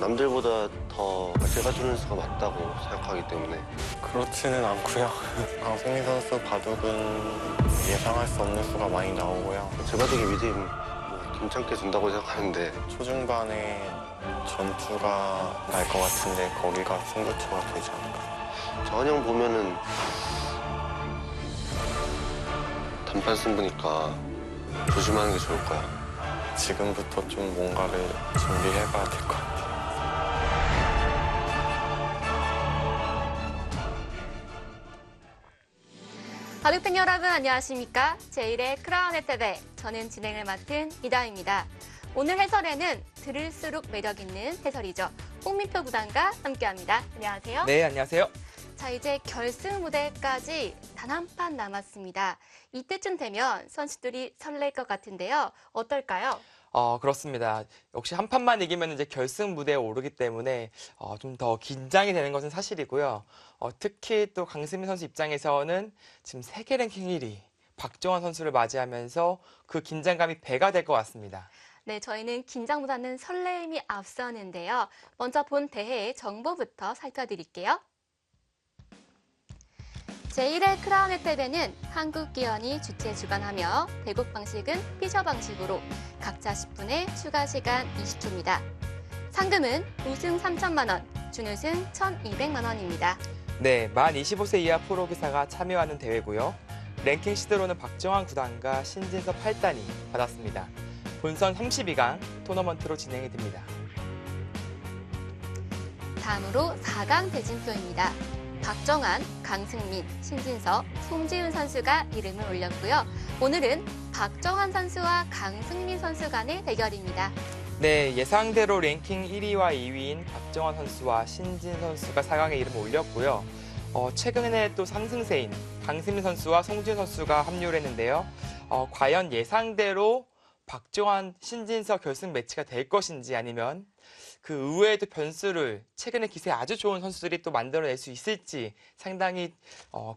남들보다 더 제가 주는 수가 맞다고 생각하기 때문에. 그렇지는 않고요. 강승민 선수 바둑은 예상할 수 없는 수가 많이 나오고요. 제 바둑이 미리 뭐 괜찮게 된다고 생각하는데 초중반에 전투가 날 것 같은데 거기가 승부처가 되지 않을까. 정한영 보면은 단판 승부니까 조심하는 게 좋을 거야. 지금부터 좀 뭔가를 준비해봐야 될 것 같아요. 바둑팬 여러분 안녕하십니까? 제1회 크라운 해태배, 저는 진행을 맡은 이다입니다. 오늘 해설에는 들을수록 매력 있는 해설이죠. 홍민표 구단과 함께합니다. 안녕하세요. 네, 안녕하세요. 자, 이제 결승 무대까지 단 한 판 남았습니다. 이때쯤 되면 선수들이 설렐 것 같은데요. 어떨까요? 그렇습니다. 역시 한 판만 이기면 이제 결승 무대에 오르기 때문에 좀 더 긴장이 되는 것은 사실이고요. 특히 또 강승민 선수 입장에서는 지금 세계 랭킹 1위 박정환 선수를 맞이하면서 그 긴장감이 배가 될 것 같습니다. 네, 저희는 긴장보다는 설레임이 앞서는데요. 먼저 본 대회의 정보부터 살펴드릴게요. 제1회 크라운 해태배는 한국기원이 주최 주관하며 대국 방식은 피셔 방식으로 각자 10분의 추가 시간 20초입니다. 상금은 우승 3천만 원, 준우승 1,200만 원입니다. 네, 만 25세 이하 프로 기사가 참여하는 대회고요. 랭킹 시드로는 박정환 9단과 신진서 8단이 받았습니다. 본선 32강 토너먼트로 진행이 됩니다. 다음으로 4강 대진표입니다. 박정환, 강승민, 신진서, 송지훈 선수가 이름을 올렸고요. 오늘은 박정환 선수와 강승민 선수 간의 대결입니다. 네, 예상대로 랭킹 1위와 2위인 박정환 선수와 신진 선수가 4강에 이름을 올렸고요. 최근에 또 상승세인 강승민 선수와 송지훈 선수가 합류를 했는데요. 과연 예상대로 박정환, 신진서 결승 매치가 될 것인지 아니면 그 의외에도 변수를 최근에 기세에 아주 좋은 선수들이 또 만들어낼 수 있을지 상당히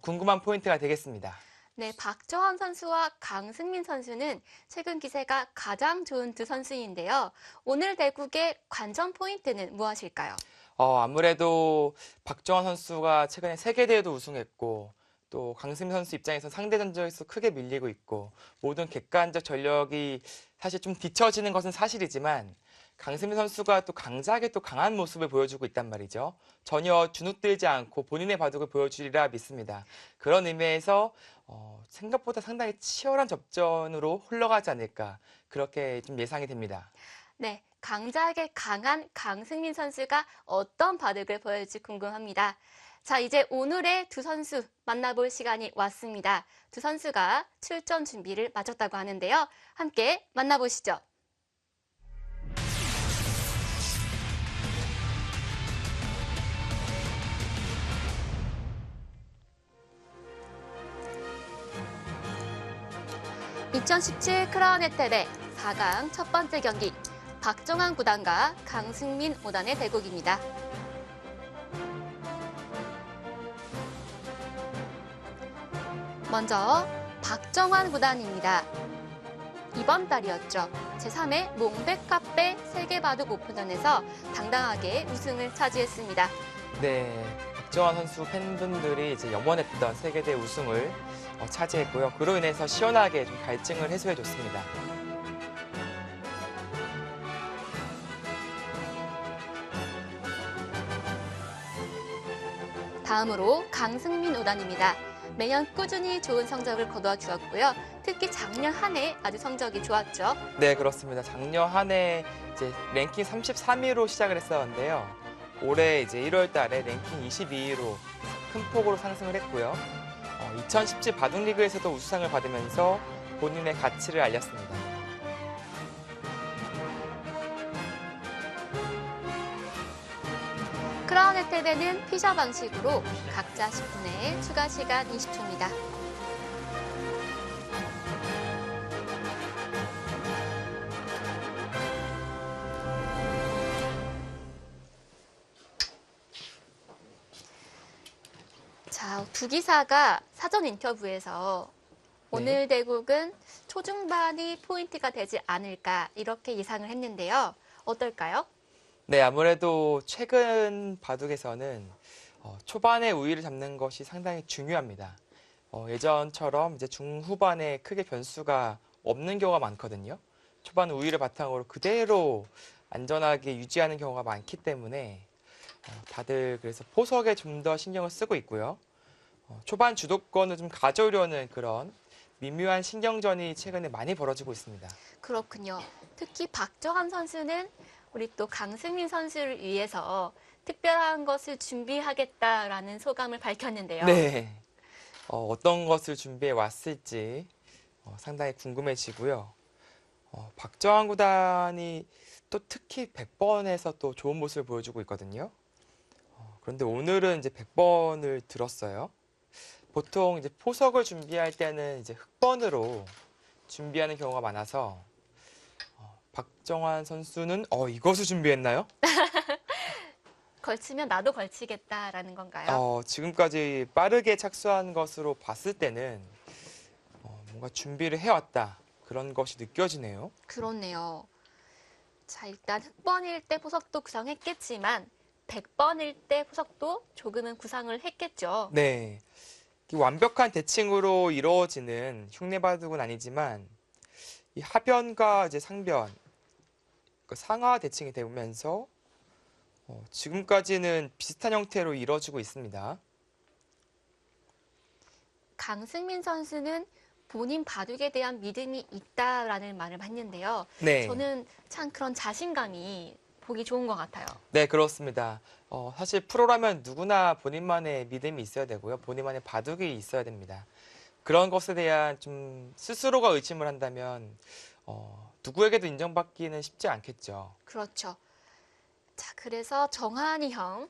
궁금한 포인트가 되겠습니다. 네, 박정환 선수와 강승민 선수는 최근 기세가 가장 좋은 두 선수인데요. 오늘 대국의 관전 포인트는 무엇일까요? 아무래도 박정환 선수가 최근에 세계대회도 우승했고 또 강승민 선수 입장에서 상대 전적에서 크게 밀리고 있고 모든 객관적 전력이 사실 좀 뒤처지는 것은 사실이지만 강승민 선수가 또 강자에게 또 강한 모습을 보여주고 있단 말이죠. 전혀 주눅들지 않고 본인의 바둑을 보여주리라 믿습니다. 그런 의미에서 생각보다 상당히 치열한 접전으로 흘러가지 않을까 그렇게 좀 예상이 됩니다. 네, 강자에게 강한 강승민 선수가 어떤 바둑을 보여줄지 궁금합니다. 자, 이제 오늘의 두 선수 만나볼 시간이 왔습니다. 두 선수가 출전 준비를 마쳤다고 하는데요. 함께 만나보시죠. (2017) 크라운 해태배 4강 첫 번째 경기 박정환 9단과 강승민 5단의 대국입니다. 먼저 박정환 9단입니다. 이번 달이었죠. 제3회 몽백카페 세계바둑 오픈전에서 당당하게 우승을 차지했습니다. 네, 박정환 선수 팬분들이 이제 염원했던 세계대 우승을 차지했고요. 그로 인해서 시원하게 좀 갈증을 해소해줬습니다. 다음으로 강승민 5단입니다. 매년 꾸준히 좋은 성적을 거두어 주었고요. 특히 작년 한 해 아주 성적이 좋았죠. 네, 그렇습니다. 작년 한 해 이제 랭킹 33위로 시작을 했었는데요. 올해 이제 1월 달에 랭킹 22위로 큰 폭으로 상승을 했고요. 2017 바둑리그에서도 우수상을 받으면서 본인의 가치를 알렸습니다. 크라운 해태배는 피셔 방식으로 각자 10분의 추가 시간 20초입니다. 자, 두 기사가 사전 인터뷰에서 오늘 대국은 초중반이 포인트가 되지 않을까 이렇게 예상을 했는데요. 어떨까요? 네, 아무래도 최근 바둑에서는 초반에 우위를 잡는 것이 상당히 중요합니다. 예전처럼 이제 중후반에 크게 변수가 없는 경우가 많거든요. 초반 우위를 바탕으로 그대로 안전하게 유지하는 경우가 많기 때문에 다들 그래서 포석에 좀 더 신경을 쓰고 있고요. 초반 주도권을 좀 가져오려는 그런 미묘한 신경전이 최근에 많이 벌어지고 있습니다. 그렇군요. 특히 박정환 선수는 우리 또 강승민 선수를 위해서 특별한 것을 준비하겠다라는 소감을 밝혔는데요. 네. 어떤 것을 준비해 왔을지 상당히 궁금해지고요. 박정환 구단이 또 특히 100번에서 또 좋은 모습을 보여주고 있거든요. 그런데 오늘은 이제 100번을 들었어요. 보통 이제 포석을 준비할 때는 이제 흑번으로 준비하는 경우가 많아서 박정환 선수는 이것을 준비했나요? 걸치면 나도 걸치겠다라는 건가요? 지금까지 빠르게 착수한 것으로 봤을 때는 뭔가 준비를 해왔다. 그런 것이 느껴지네요. 그렇네요. 자, 일단 흑번일 때 포석도 구성했겠지만 100번일 때 포석도 조금은 구상을 했겠죠. 네. 이 완벽한 대칭으로 이루어지는 흉내 바둑은 아니지만 이 하변과 이제 상변, 그 상하 대칭이 되면서 지금까지는 비슷한 형태로 이루어지고 있습니다. 강승민 선수는 본인 바둑에 대한 믿음이 있다라는 말을 했는데요. 네. 저는 참 그런 자신감이 보기 좋은 것 같아요. 네, 그렇습니다. 사실 프로라면 누구나 본인만의 믿음이 있어야 되고요. 본인만의 바둑이 있어야 됩니다. 그런 것에 대한 좀 스스로가 의심을 한다면 누구에게도 인정받기는 쉽지 않겠죠. 그렇죠. 자, 그래서 정한이 형,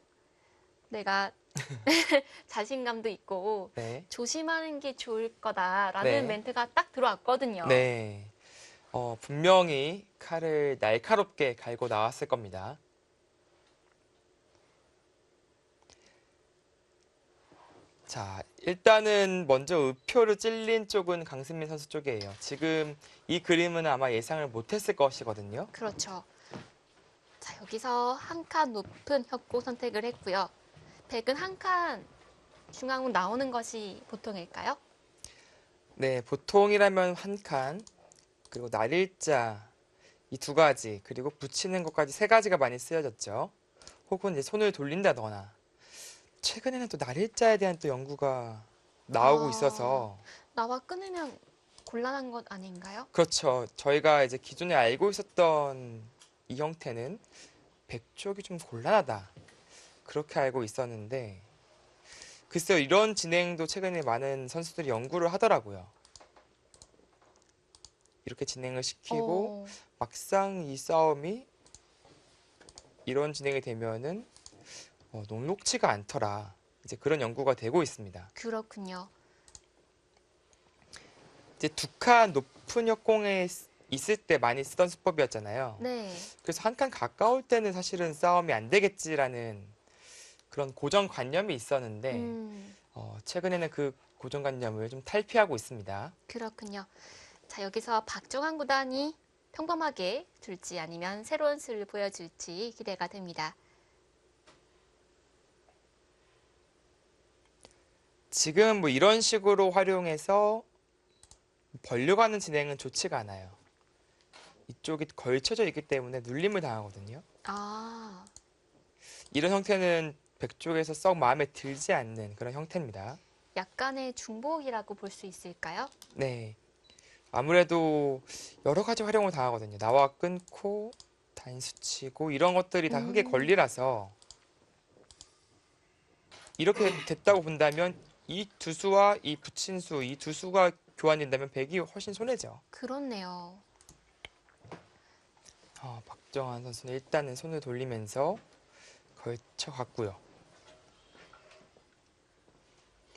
내가 자신감도 있고 네. 조심하는 게 좋을 거다라는 네. 멘트가 딱 들어왔거든요. 네. 분명히 칼을 날카롭게 갈고 나왔을 겁니다. 자, 일단은 먼저 우표를 찔린 쪽은 강승민 선수 쪽이에요. 지금 이 그림은 아마 예상을 못했을 것이거든요. 그렇죠. 자, 여기서 한 칸 높은 협곡 선택을 했고요. 백은 한 칸 중앙으로 나오는 것이 보통일까요? 네, 보통이라면 한 칸, 그리고 날일자 이 두 가지, 그리고 붙이는 것까지 세 가지가 많이 쓰여졌죠. 혹은 이제 손을 돌린다거나 최근에는 또 날일자에 대한 또 연구가 나오고 있어서 나와 끊으면 곤란한 것 아닌가요? 그렇죠. 저희가 이제 기존에 알고 있었던 이 형태는 백쪽이 좀 곤란하다. 그렇게 알고 있었는데 글쎄요, 이런 진행도 최근에 많은 선수들이 연구를 하더라고요. 이렇게 진행을 시키고 막상 이 싸움이 이런 진행이 되면은 녹록지가 않더라. 이제 그런 연구가 되고 있습니다. 그렇군요. 이제 두 칸 높은 협공에 있을 때 많이 쓰던 수법이었잖아요. 네. 그래서 한 칸 가까울 때는 사실은 싸움이 안 되겠지라는 그런 고정관념이 있었는데 최근에는 그 고정관념을 좀 탈피하고 있습니다. 그렇군요. 자, 여기서 박정환 구단이 평범하게 둘지 아니면 새로운 수를 보여줄지 기대가 됩니다. 지금 뭐 이런 식으로 활용해서 벌려가는 진행은 좋지가 않아요. 이쪽이 걸쳐져 있기 때문에 눌림을 당하거든요. 아, 이런 형태는 백쪽에서 썩 마음에 들지 않는 그런 형태입니다. 약간의 중복이라고 볼 수 있을까요? 네. 아무래도 여러 가지 활용을 당하거든요. 나와 끊고 단수치고 이런 것들이 다 흙의 권리라서 이렇게 됐다고 본다면 이 두 수와 이 붙인 수, 이 두 수가 교환된다면 백이 훨씬 손해죠. 그렇네요. 박정환 선수는 일단은 손을 돌리면서 걸쳐갔고요.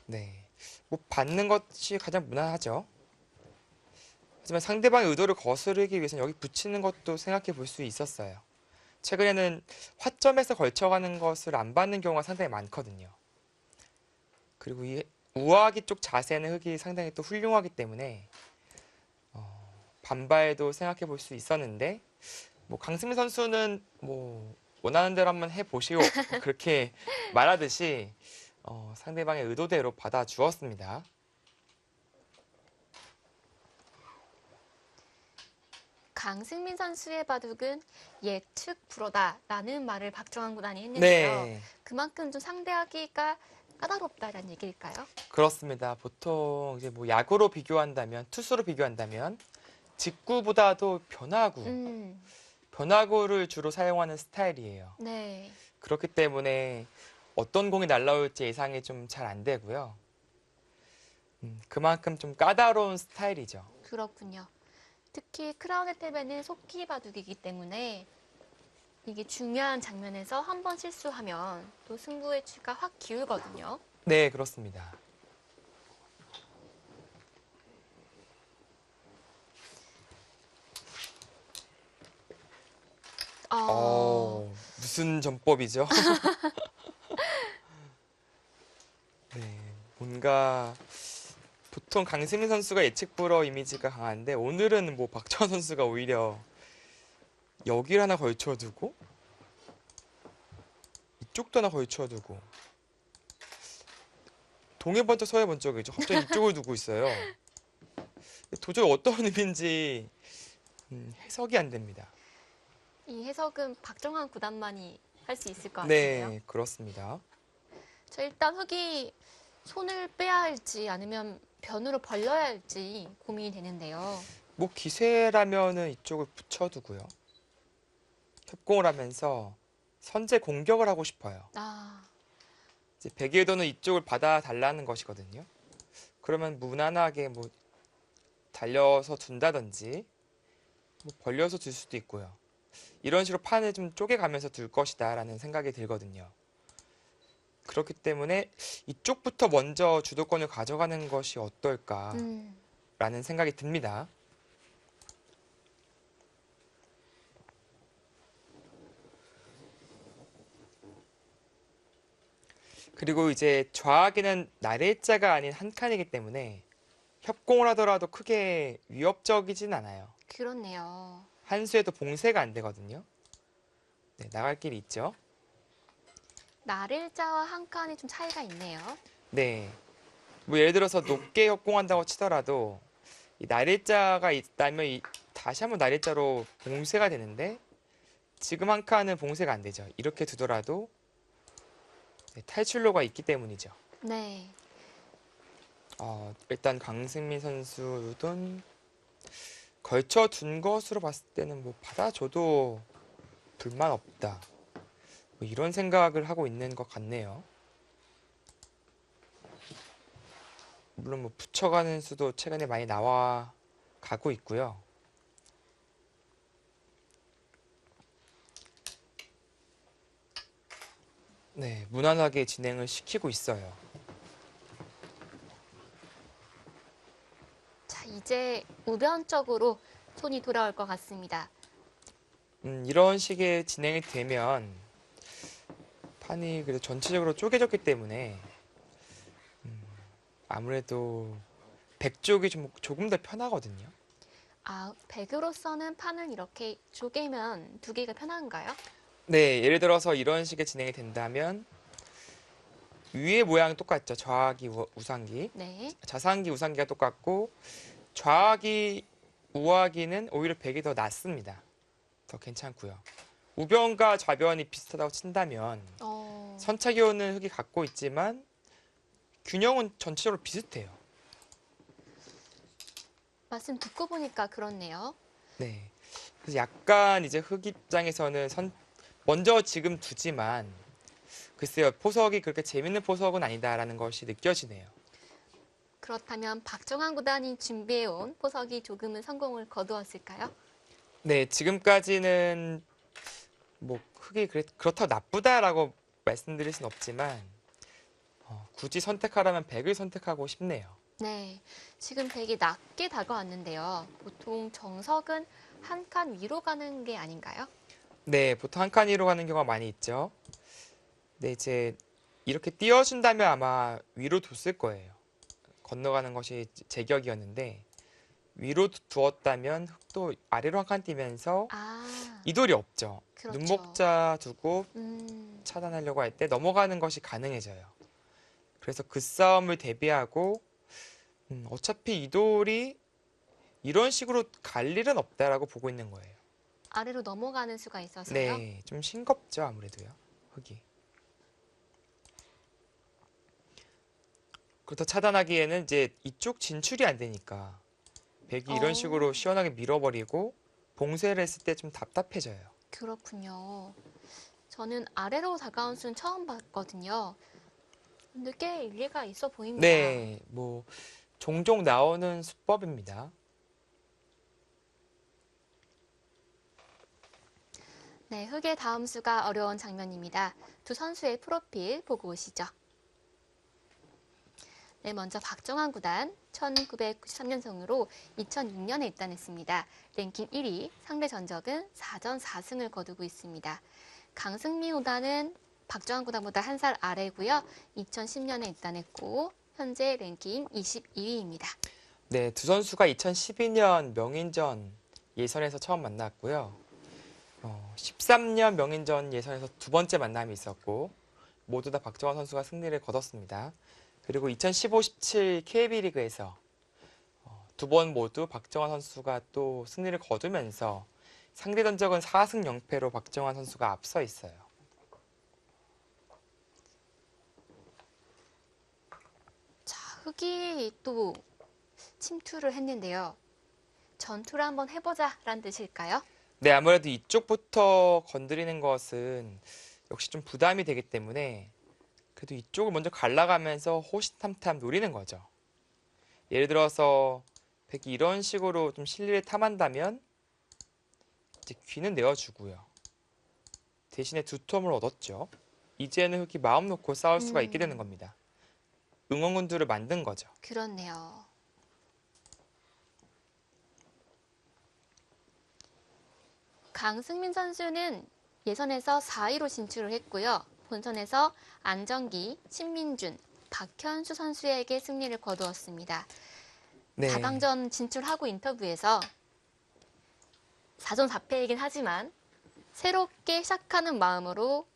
네, 뭐 받는 것이 가장 무난하죠. 하지만 상대방의 의도를 거스르기 위해서는 여기 붙이는 것도 생각해 볼 수 있었어요. 최근에는 화점에서 걸쳐가는 것을 안 받는 경우가 상당히 많거든요. 그리고 이 우아하기 쪽 자세는 흙이 상당히 또 훌륭하기 때문에 반발도 생각해 볼 수 있었는데 뭐 강승민 선수는 뭐 원하는 대로 한번 해보시오. 그렇게 말하듯이 상대방의 의도대로 받아주었습니다. 강승민 선수의 바둑은 예측 불허다라는 말을 박정환 구단이 했는데요. 네, 그만큼 좀 상대하기가 까다롭다라는 얘기일까요? 그렇습니다. 보통 이제 뭐 야구로 비교한다면, 투수로 비교한다면 직구보다도 변화구를 주로 사용하는 스타일이에요. 네. 그렇기 때문에 어떤 공이 날라올지 예상이 좀 잘 안 되고요. 그만큼 좀 까다로운 스타일이죠. 그렇군요. 특히 크라운 혜택에는 속기 바둑이기 때문에 이게 중요한 장면에서 한 번 실수하면 또 승부의 추가 확 기울거든요. 네, 그렇습니다. 무슨 전법이죠? 네, 뭔가 보통 강승민 선수가 예측 불허 이미지가 강한데 오늘은 뭐 박정환 선수가 오히려 여기를 하나 걸쳐두고 이쪽도 하나 걸쳐두고 동해 번쩍 서해 번쩍이죠. 갑자기 이쪽을 두고 있어요. 도저히 어떤 의미인지 해석이 안 됩니다. 이 해석은 박정환 구단만이 할 수 있을 것 같은데요. 네, 그렇습니다. 저 일단 흙이 손을 빼야 할지 아니면 변으로 벌려야 할지 고민이 되는데요. 뭐 기세라면은 이쪽을 붙여두고요. 협공을 하면서 선제 공격을 하고 싶어요. 아, 이제 백일도는 이쪽을 받아달라는 것이거든요. 그러면 무난하게 뭐 달려서 둔다든지 뭐 벌려서 둘 수도 있고요. 이런 식으로 판을 좀 쪼개가면서 둘 것이다라는 생각이 들거든요. 그렇기 때문에 이쪽부터 먼저 주도권을 가져가는 것이 어떨까라는 생각이 듭니다. 그리고 이제 좌악에는 나래자가 아닌 한 칸이기 때문에 협공을 하더라도 크게 위협적이진 않아요. 그렇네요. 한 수에도 봉쇄가 안 되거든요. 네, 나갈 길이 있죠. 나를자와 한 칸이 좀 차이가 있네요. 네. 뭐 예를 들어서 높게 협공한다고 치더라도 이 나래자가 있다면 다시 한번 나래자로 봉쇄가 되는데 지금 한 칸은 봉쇄가 안 되죠. 이렇게 두더라도 네, 탈출로가 있기 때문이죠. 네. 일단 강승민 선수는 걸쳐 둔 것으로 봤을 때는 뭐 받아줘도 불만 없다. 뭐 이런 생각을 하고 있는 것 같네요. 물론 뭐 붙여가는 수도 최근에 많이 나와 가고 있고요. 네, 무난하게 진행을 시키고 있어요. 자, 이제 우변쪽으로 손이 돌아올 것 같습니다. 이런 식의 진행이 되면 판이 그래도 전체적으로 쪼개졌기 때문에 아무래도 백쪽이 조금 더 편하거든요. 아, 백으로서는 판을 이렇게 쪼개면 두기가 편한가요? 네, 예를 들어서 이런 식의 진행이 된다면 위의 모양이 똑같죠. 좌악이 우상기, 네. 좌상기 우상기가 똑같고 좌악이 우악이는 오히려 백이 더 낫습니다. 더 괜찮고요. 우변과 좌변이 비슷하다고 친다면 선착이오는 흙이 갖고 있지만 균형은 전체적으로 비슷해요. 말씀 듣고 보니까 그렇네요. 네. 그래서 약간 이제 흙 입장에서는 먼저 지금 두지만 글쎄요, 포석이 그렇게 재밌는 포석은 아니다라는 것이 느껴지네요. 그렇다면 박정환 구단이 준비해온 포석이 조금은 성공을 거두었을까요? 네, 지금까지는 뭐 흙이 그렇다고 나쁘다라고 말씀드릴 순 없지만 굳이 선택하라면 백을 선택하고 싶네요. 네, 지금 백이 낮게 다가왔는데요. 보통 정석은 한 칸 위로 가는 게 아닌가요? 네, 보통 한 칸 위로 가는 경우가 많이 있죠. 네, 이제 이렇게 띄워준다면 아마 위로 뒀을 거예요. 건너가는 것이 제격이었는데 위로 두었다면 흙도 아래로 한 칸 뛰면서 이돌이 없죠. 그렇죠. 눈목자 두고 음, 차단하려고 할 때 넘어가는 것이 가능해져요. 그래서 그 싸움을 대비하고 어차피 이 돌이 이런 식으로 갈 일은 없다라고 보고 있는 거예요. 아래로 넘어가는 수가 있어서요. 네, 좀 싱겁죠 아무래도요. 흙이. 그렇다 차단하기에는 이제 이쪽 진출이 안 되니까 백이 이런 식으로 시원하게 밀어버리고 봉쇄를 했을 때 좀 답답해져요. 그렇군요. 저는 아래로 다가온 수는 처음 봤거든요. 근데 꽤 일리가 있어 보입니다. 네, 뭐 종종 나오는 수법입니다. 네, 흑의 다음 수가 어려운 장면입니다. 두 선수의 프로필 보고 오시죠. 네, 먼저 박정환 구단 1993년생으로 2006년에 입단했습니다. 랭킹 1위, 상대 전적은 4전 4승을 거두고 있습니다. 강승민 구단은 박정환 구단보다 한 살 아래고요. 2010년에 입단했고 현재 랭킹 22위입니다. 네, 두 선수가 2012년 명인전 예선에서 처음 만났고요. 13년 명인전 예선에서 두 번째 만남이 있었고 모두 다 박정환 선수가 승리를 거뒀습니다. 그리고 2015-17 KB리그에서 두 번 모두 박정환 선수가 또 승리를 거두면서 상대 전적은 4승 0패로 박정환 선수가 앞서 있어요. 자, 흑이 또 침투를 했는데요. 전투를 한번 해보자라는 뜻일까요? 네, 아무래도 이쪽부터 건드리는 것은 역시 좀 부담이 되기 때문에 그래도 이쪽을 먼저 갈라가면서 호시탐탐 노리는 거죠. 예를 들어서 백이 이런 식으로 좀 실리를 탐한다면 이제 귀는 내어주고요. 대신에 두툼을 얻었죠. 이제는 흑이 마음 놓고 싸울 수가 있게 되는 겁니다. 응원군들을 만든 거죠. 그렇네요. 강승민 선수는 예선에서 4위로 진출을 했고요. 본선에서 안정기, 신민준, 박현수 선수에게 승리를 거두었습니다. 네. 4강전 진출하고 인터뷰에서 4전 4패이긴 하지만 새롭게 시작하는 마음으로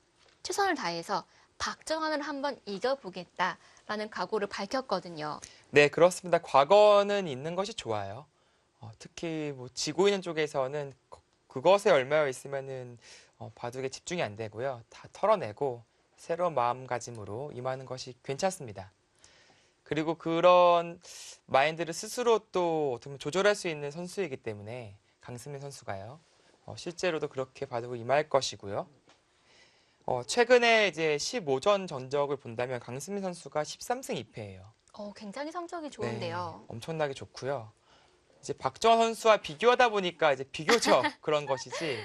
최선을 다해서 박정환을 한번 이겨보겠다라는 각오를 밝혔거든요. 네, 그렇습니다. 과거는 있는 것이 좋아요. 특히 뭐 지고 있는 쪽에서는 그것에 얽매여 있으면은 바둑에 집중이 안 되고요. 다 털어내고 새로운 마음가짐으로 임하는 것이 괜찮습니다. 그리고 그런 마인드를 스스로 또 어떻게 보면 조절할 수 있는 선수이기 때문에 강승민 선수가요. 실제로도 그렇게 바둑을 임할 것이고요. 최근에 이제 15전 전적을 본다면 강승민 선수가 13승 2패예요. 굉장히 성적이 좋은데요. 네, 엄청나게 좋고요. 이제 박정환 선수와 비교하다 보니까 이제 비교적 그런 것이지.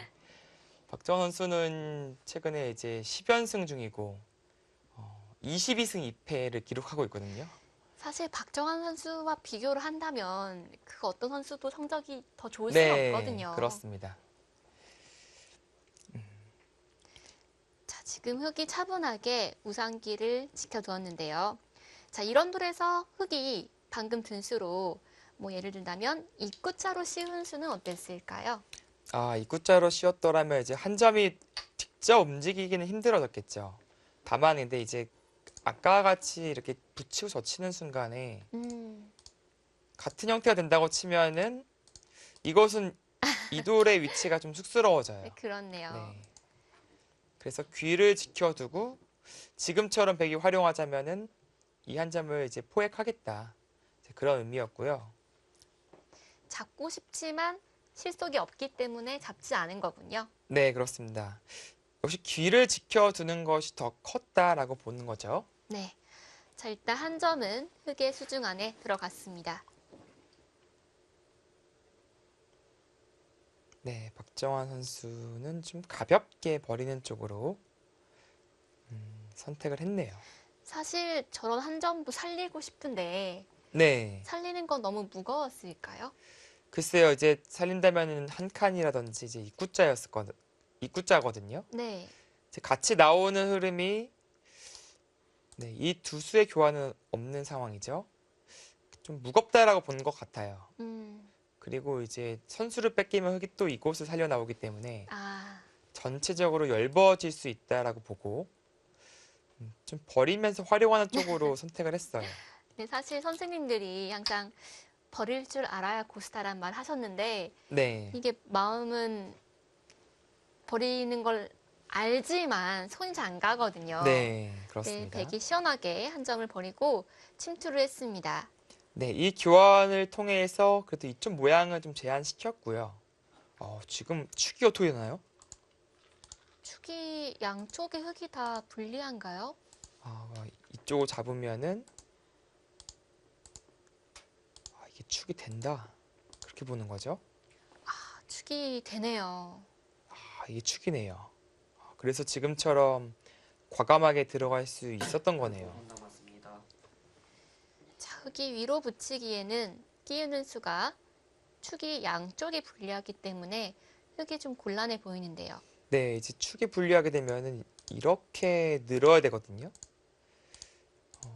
박정환 선수는 최근에 이제 10연승 중이고 22승 2패를 기록하고 있거든요. 사실 박정환 선수와 비교를 한다면 그 어떤 선수도 성적이 더 좋을 네, 수는 없거든요. 그렇습니다. 자, 지금 흑이 차분하게 우상기를 지켜두었는데요. 자, 이런 돌에서 흑이 방금 든 수로 뭐 예를 들자면 입구자로 씌운 수는 어땠을까요? 입구자로 씌웠더라면 이제 한 점이 직접 움직이기는 힘들어졌겠죠. 다만 근데 이제 아까와 같이 이렇게 붙이고 젖히는 순간에 같은 형태가 된다고 치면은 이것은 이 돌의 위치가 좀 쑥스러워져요. 네, 그렇네요. 네. 그래서 귀를 지켜두고 지금처럼 백이 활용하자면은 이 한 점을 이제 포획하겠다. 이제 그런 의미였고요. 잡고 싶지만 실속이 없기 때문에 잡지 않은 거군요. 네, 그렇습니다. 역시 귀를 지켜두는 것이 더 컸다라고 보는 거죠. 네. 자, 일단 한 점은 흑의 수중 안에 들어갔습니다. 네, 박정환 선수는 좀 가볍게 버리는 쪽으로 선택을 했네요. 사실 저런 한 점도 살리고 싶은데 네, 살리는 건 너무 무거웠을까요? 글쎄요, 이제 살린다면은 한 칸이라든지 이제 입구자거든요. 네. 이제 같이 나오는 흐름이 네, 이 두 수의 교환은 없는 상황이죠. 좀 무겁다라고 보는 것 같아요. 그리고 이제 선수를 뺏기면 흑이 또 이곳을 살려 나오기 때문에 전체적으로 엷어질 수 있다라고 보고 좀 버리면서 활용하는 쪽으로 선택을 했어요. 네, 사실 선생님들이 항상 버릴 줄 알아야 고스타란 말 하셨는데 네, 이게 마음은 버리는 걸 알지만 손이 잘 안 가거든요. 네, 네, 그렇습니다. 백이 시원하게 한 점을 버리고 침투를 했습니다. 네, 이 교환을 통해서 그래도 이쪽 모양을 좀 제한시켰고요. 지금 축이 어떻게 되나요? 축이 양쪽의 흙이 다 불리한가요? 이쪽을 잡으면은 이게 축이 된다. 그렇게 보는 거죠. 축이 되네요. 이게 축이네요. 그래서 지금처럼 과감하게 들어갈 수 있었던 거네요. 자, 흙이 위로 붙이기에는 끼우는 수가 축이 양쪽에 불리하기 때문에 흙이 좀 곤란해 보이는데요. 네, 이제 축이 분리하게 되면은 이렇게 늘어야 되거든요.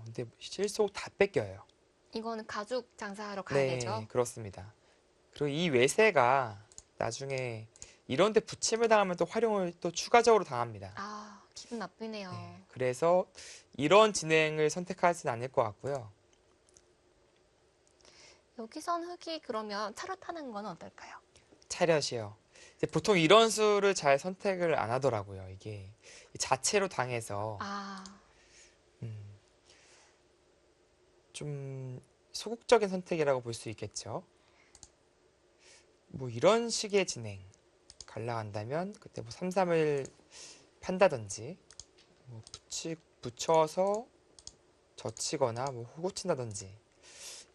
근데 실속 다 뺏겨요. 이거는 가죽 장사하러 가야겠죠? 네, 그렇습니다. 그리고 이 외세가 나중에 이런 데 붙임을 당하면 또 활용을 또 추가적으로 당합니다. 기분 나쁘네요. 네, 그래서 이런 진행을 선택하지는 않을 것 같고요. 여기선 흙이 그러면 차렷하는 건 어떨까요? 차렷이요. 이제 보통 이런 수를 잘 선택을 안 하더라고요. 이게 자체로 당해서 음, 좀 소극적인 선택이라고 볼 수 있겠죠. 뭐 이런 식의 진행 갈라간다면 그때 뭐 3, 3을 판다든지 뭐 붙여서 젖히거나 뭐 호구 친다든지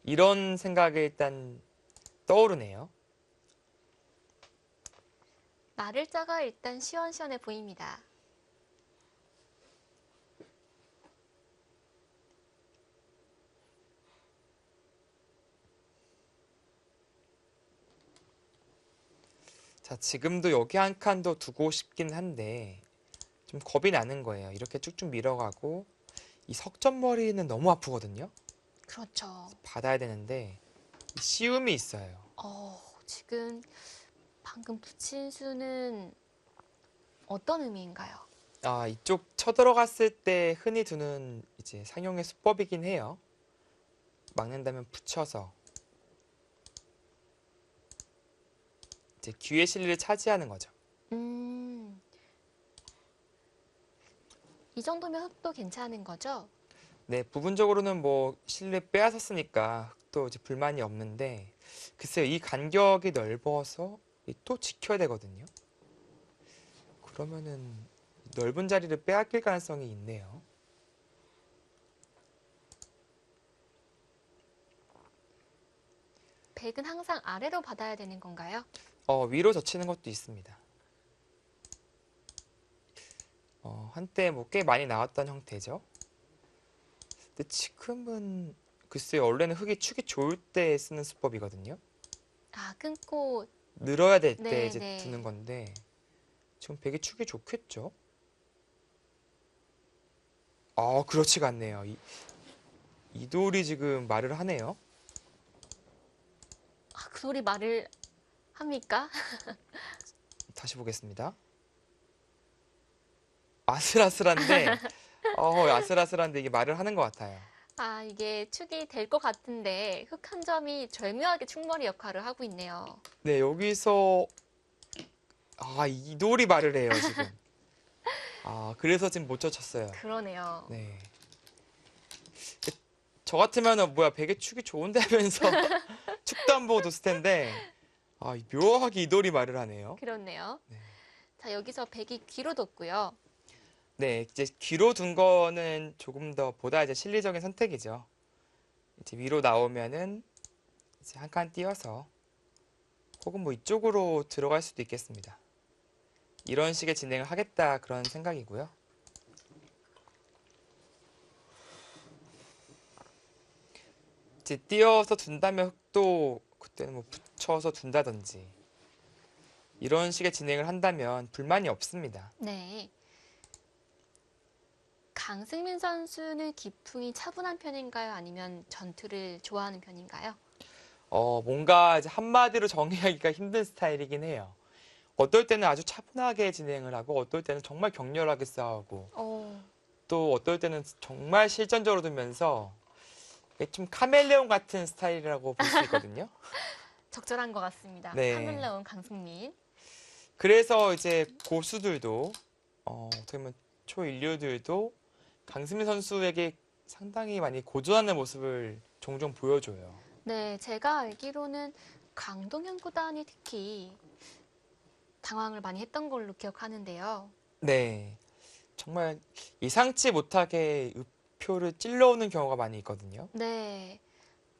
이런 생각이 일단 떠오르네요. 마를자가 일단 시원시원해 보입니다. 자, 지금도 여기 한 칸 더 두고 싶긴 한데 좀 겁이 나는 거예요. 이렇게 쭉쭉 밀어가고 이 석점머리는 너무 아프거든요. 그렇죠. 받아야 되는데 이 쉬움이 있어요. 지금 방금 붙인 수는 어떤 의미인가요? 이쪽 쳐들어갔을 때 흔히 두는 이제 상용의 수법이긴 해요. 막는다면 붙여서 이제 귀의 실리를 차지하는 거죠. 이 정도면 흙도 괜찮은 거죠? 네, 부분적으로는 뭐 실리를 빼앗았으니까 흙도 이제 불만이 없는데 글쎄요, 이 간격이 넓어서 또 지켜야 되거든요. 그러면은 넓은 자리를 빼앗길 가능성이 있네요. 백은 항상 아래로 받아야 되는 건가요? 위로 젖히는 것도 있습니다. 한때 뭐 꽤 많이 나왔던 형태죠. 근데 지금은 글쎄요, 원래는 흙이 축이 좋을 때 쓰는 수법이거든요. 끊고 늘어야 될 때 네, 이제 네. 두는 건데 지금 백이 축이 좋겠죠? 그렇지가 않네요. 이 돌이 지금 말을 하네요. 그 소리 말을 합니까? 다시 보겠습니다. 아슬아슬한데 이게 말을 하는 것 같아요. 이게 축이 될 것 같은데 흙 한 점이 절묘하게 축머리 역할을 하고 있네요. 네, 여기서 이 돌이 말을 해요, 지금. 그래서 지금 못 젖혔어요. 그러네요. 네. 저 같으면은 백의 축이 좋은데 하면서 축도 안 보고 뒀을 텐데 묘하게 이 돌이 말을 하네요. 그렇네요. 네. 자, 여기서 백이 귀로 뒀고요. 네, 이제 귀로 둔 거는 조금 더 보다 이제 실리적인 선택이죠. 이제 위로 나오면은 이제 한 칸 띄어서 혹은 뭐 이쪽으로 들어갈 수도 있겠습니다. 이런 식의 진행을 하겠다 그런 생각이고요. 이제 띄어서 둔다면 흙도 그때는 뭐 붙여서 둔다든지 이런 식의 진행을 한다면 불만이 없습니다. 네. 강승민 선수는 기풍이 차분한 편인가요? 아니면 전투를 좋아하는 편인가요? 뭔가 이제 한마디로 정의하기가 힘든 스타일이긴 해요. 어떨 때는 아주 차분하게 진행을 하고 어떨 때는 정말 격렬하게 싸우고 또 어떨 때는 정말 실전적으로 두면서 이게 좀 카멜레온 같은 스타일이라고 볼 수 있거든요. 적절한 것 같습니다. 네. 카멜레온 강승민. 그래서 이제 고수들도 어떻게 보면 초인류들도 강승민 선수에게 상당히 많이 고전하는 모습을 종종 보여줘요. 네, 제가 알기로는 강동현 구단이 특히 당황을 많이 했던 걸로 기억하는데요. 네, 정말 예상치 못하게 표를 찔러오는 경우가 많이 있거든요. 네,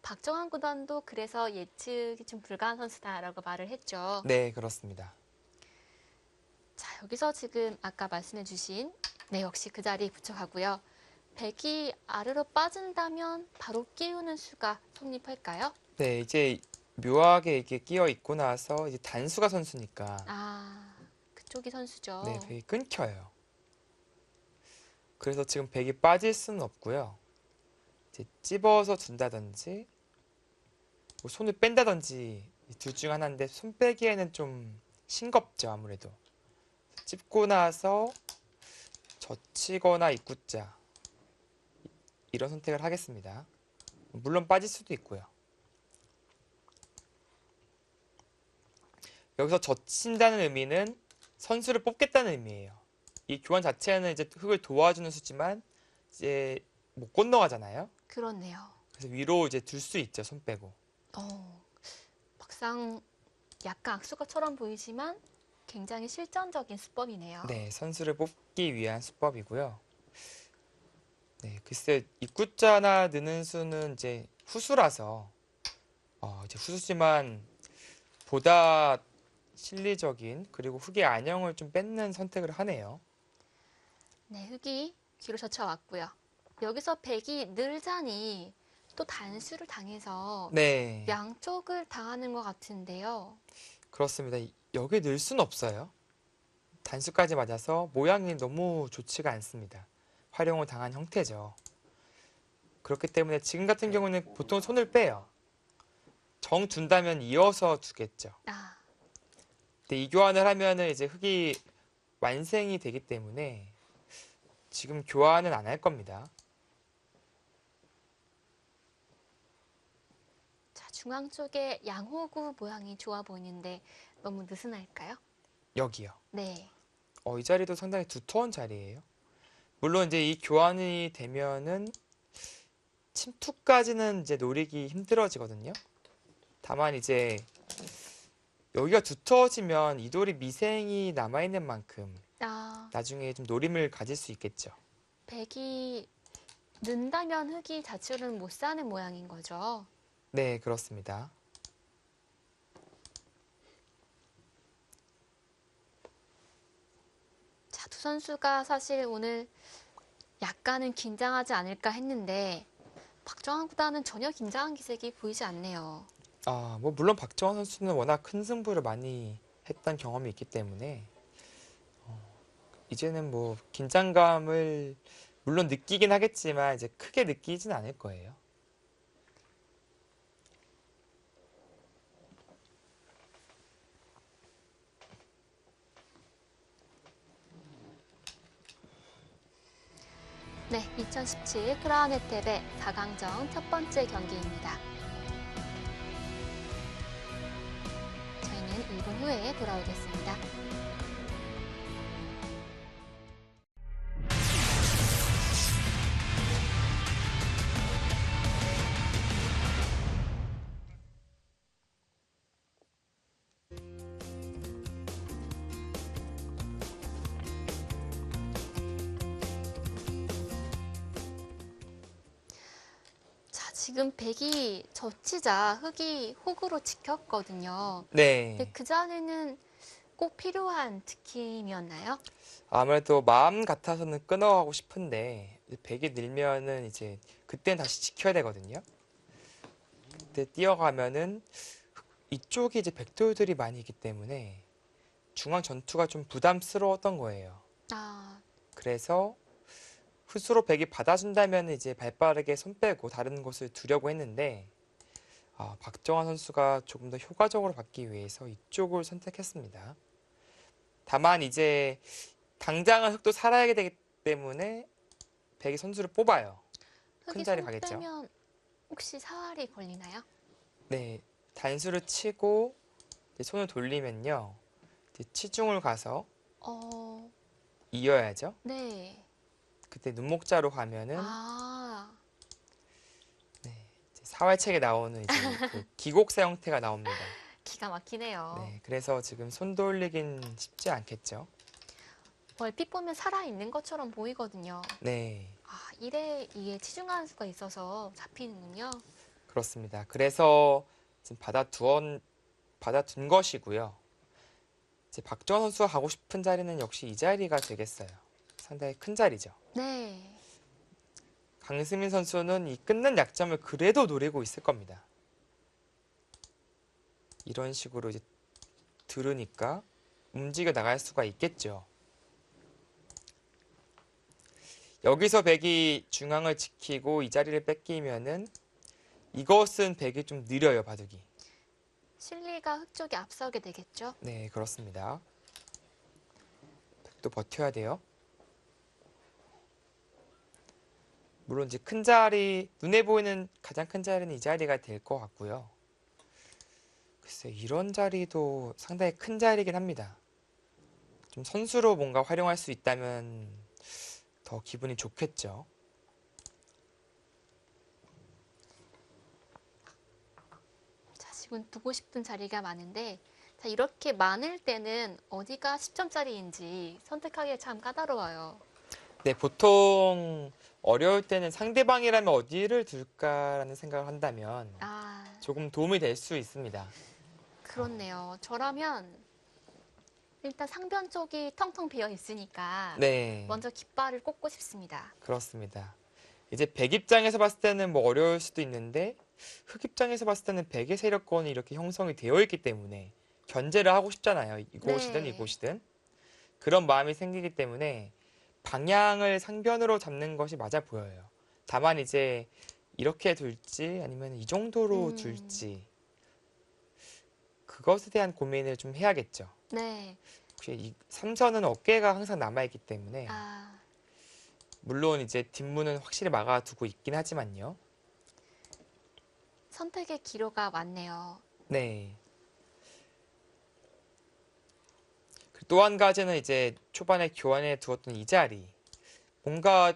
박정환 구단도 그래서 예측이 좀 불가한 선수다라고 말을 했죠. 네, 그렇습니다. 자, 여기서 지금 아까 말씀해주신 네, 역시 그 자리에 붙여가고요. 백이 아래로 빠진다면 바로 끼우는 수가 성립할까요? 네, 이제 묘하게 이게 끼어 있고 나서 이제 단수가 선수니까 아, 그쪽이 선수죠. 네, 백이 끊겨요. 그래서 지금 백이 빠질 수는 없고요. 이제 찝어서 준다든지 뭐 손을 뺀다든지 둘 중 하나인데 손 빼기에는 좀 싱겁죠, 아무래도. 찝고 나서 젖히거나 입구자 이런 선택을 하겠습니다. 물론 빠질 수도 있고요. 여기서 젖힌다는 의미는 선수를 뽑겠다는 의미예요. 이 교환 자체는 이제 흙을 도와주는 수지만 이제 못 건너가잖아요. 그렇네요. 그래서 위로 이제 둘 수 있죠, 손 빼고. 막상 약간 악수가처럼 보이지만 굉장히 실전적인 수법이네요. 네, 선수를 뽑기 위한 수법이고요. 네, 글쎄 입구자나 느는 수는 이제 후수라서 이제 후수지만 보다 실리적인 그리고 흙의 안형을 좀 뺏는 선택을 하네요. 네, 흙이 뒤로 젖혀왔고요. 여기서 백이 늘자니 또 단수를 당해서 네, 양쪽을 당하는 것 같은데요. 그렇습니다. 여기 늘 수는 없어요. 단수까지 맞아서 모양이 너무 좋지가 않습니다. 활용을 당한 형태죠. 그렇기 때문에 지금 같은 경우는 보통 손을 빼요. 정 둔다면 이어서 두겠죠. 아, 근데 이 교환을 하면은 이제 흙이 완생이 되기 때문에 지금 교환은 안 할 겁니다. 자, 중앙 쪽에 양호구 모양이 좋아 보이는데 너무 느슨할까요? 여기요. 네. 이 자리도 상당히 두터운 자리예요. 물론 이제 이 교환이 되면은 침투까지는 이제 노리기 힘들어지거든요. 다만 이제 여기가 두터워지면 이 돌이 미생이 남아있는 만큼 아, 나중에 좀 노림을 가질 수 있겠죠. 백이 는다면 흙이 자취를 못 사는 모양인 거죠. 네, 그렇습니다. 자, 두 선수가 사실 오늘 약간은 긴장하지 않을까 했는데 박정환 구단은 전혀 긴장한 기색이 보이지 않네요. 뭐 물론 박정환 선수는 워낙 큰 승부를 많이 했던 경험이 있기 때문에 이제는 뭐 긴장감을 물론 느끼긴 하겠지만 이제 크게 느끼진 않을 거예요. 네, 2017 크라운 혜택의 4강전 첫 번째 경기입니다. 저희는 1분 후에 돌아오겠습니다. 지금 백이 젖히자 흙이 흙으로 지켰거든요. 네. 근데 그 자리는 꼭 필요한 지킴이었나요? 아무래도 마음 같아서는 끊어가고 싶은데 백이 늘면은 이제 그때는 다시 지켜야 되거든요. 그때 뛰어가면은 이쪽이 이제 백돌들이 많이 있기 때문에 중앙 전투가 좀 부담스러웠던 거예요. 아, 그래서 붓으로 백이 받아준다면 이제 발빠르게 손 빼고 다른 곳을 두려고 했는데 박정환 선수가 조금 더 효과적으로 받기 위해서 이쪽을 선택했습니다. 다만 이제 당장은 흑도 살아야 되기 때문에 백이 선수를 뽑아요. 큰 흑이 자리 손 가겠죠. 빼면 혹시 사활이 걸리나요? 네, 단수를 치고 이제 손을 돌리면요. 이제 치중을 가서 어, 이어야죠. 네. 그때 눈목자로 가면은 아, 네, 이제 사활책에 나오는 이제 그 기곡사 형태가 나옵니다. 기가 막히네요. 네, 그래서 지금 손 돌리긴 쉽지 않겠죠. 얼핏 보면 살아있는 것처럼 보이거든요. 네, 아, 이래 이게 치중하는 수가 있어서 잡히는군요. 그렇습니다. 그래서 지금 받아둔 것이고요. 이제 박정환 선수가 가고 싶은 자리는 역시 이 자리가 되겠어요. 상당히 큰 자리죠. 네. 강승민 선수는 이 끊는 약점을 그래도 노리고 있을 겁니다. 이런 식으로 이제 들으니까 움직여 나갈 수가 있겠죠. 여기서 백이 중앙을 지키고 이 자리를 뺏기면은 이것은 백이 좀 느려요, 바둑이. 실리가 흑 쪽에 앞서게 되겠죠. 네, 그렇습니다. 백도 버텨야 돼요. 물론 이제 큰 자리, 눈에 보이는 가장 큰 자리는 이 자리가 될 것 같고요. 글쎄, 이런 자리도 상당히 큰 자리긴 합니다. 좀 선수로 뭔가 활용할 수 있다면 더 기분이 좋겠죠. 자, 지금 두고 싶은 자리가 많은데, 자, 이렇게 많을 때는 어디가 10점짜리인지 선택하기가 참 까다로워요. 네, 보통 어려울 때는 상대방이라면 어디를 둘까라는 생각을 한다면 아, 조금 도움이 될 수 있습니다. 그렇네요. 저라면 일단 상변 쪽이 텅텅 비어 있으니까 네, 먼저 깃발을 꽂고 싶습니다. 그렇습니다. 이제 백 입장에서 봤을 때는 뭐 어려울 수도 있는데 흑 입장에서 봤을 때는 백의 세력권이 이렇게 형성이 되어 있기 때문에 견제를 하고 싶잖아요. 이곳이든 네. 이곳이든. 그런 마음이 생기기 때문에 방향을 상변으로 잡는 것이 맞아 보여요. 다만 이제 이렇게 둘지 아니면 이 정도로 둘지 그것에 대한 고민을 좀 해야겠죠. 네. 혹시 이 삼선은 어깨가 항상 남아있기 때문에 아, 물론 이제 뒷문은 확실히 막아두고 있긴 하지만요. 선택의 기로가 많네요. 네. 또 한 가지는 이제 초반에 교환해 두었던 이 자리. 뭔가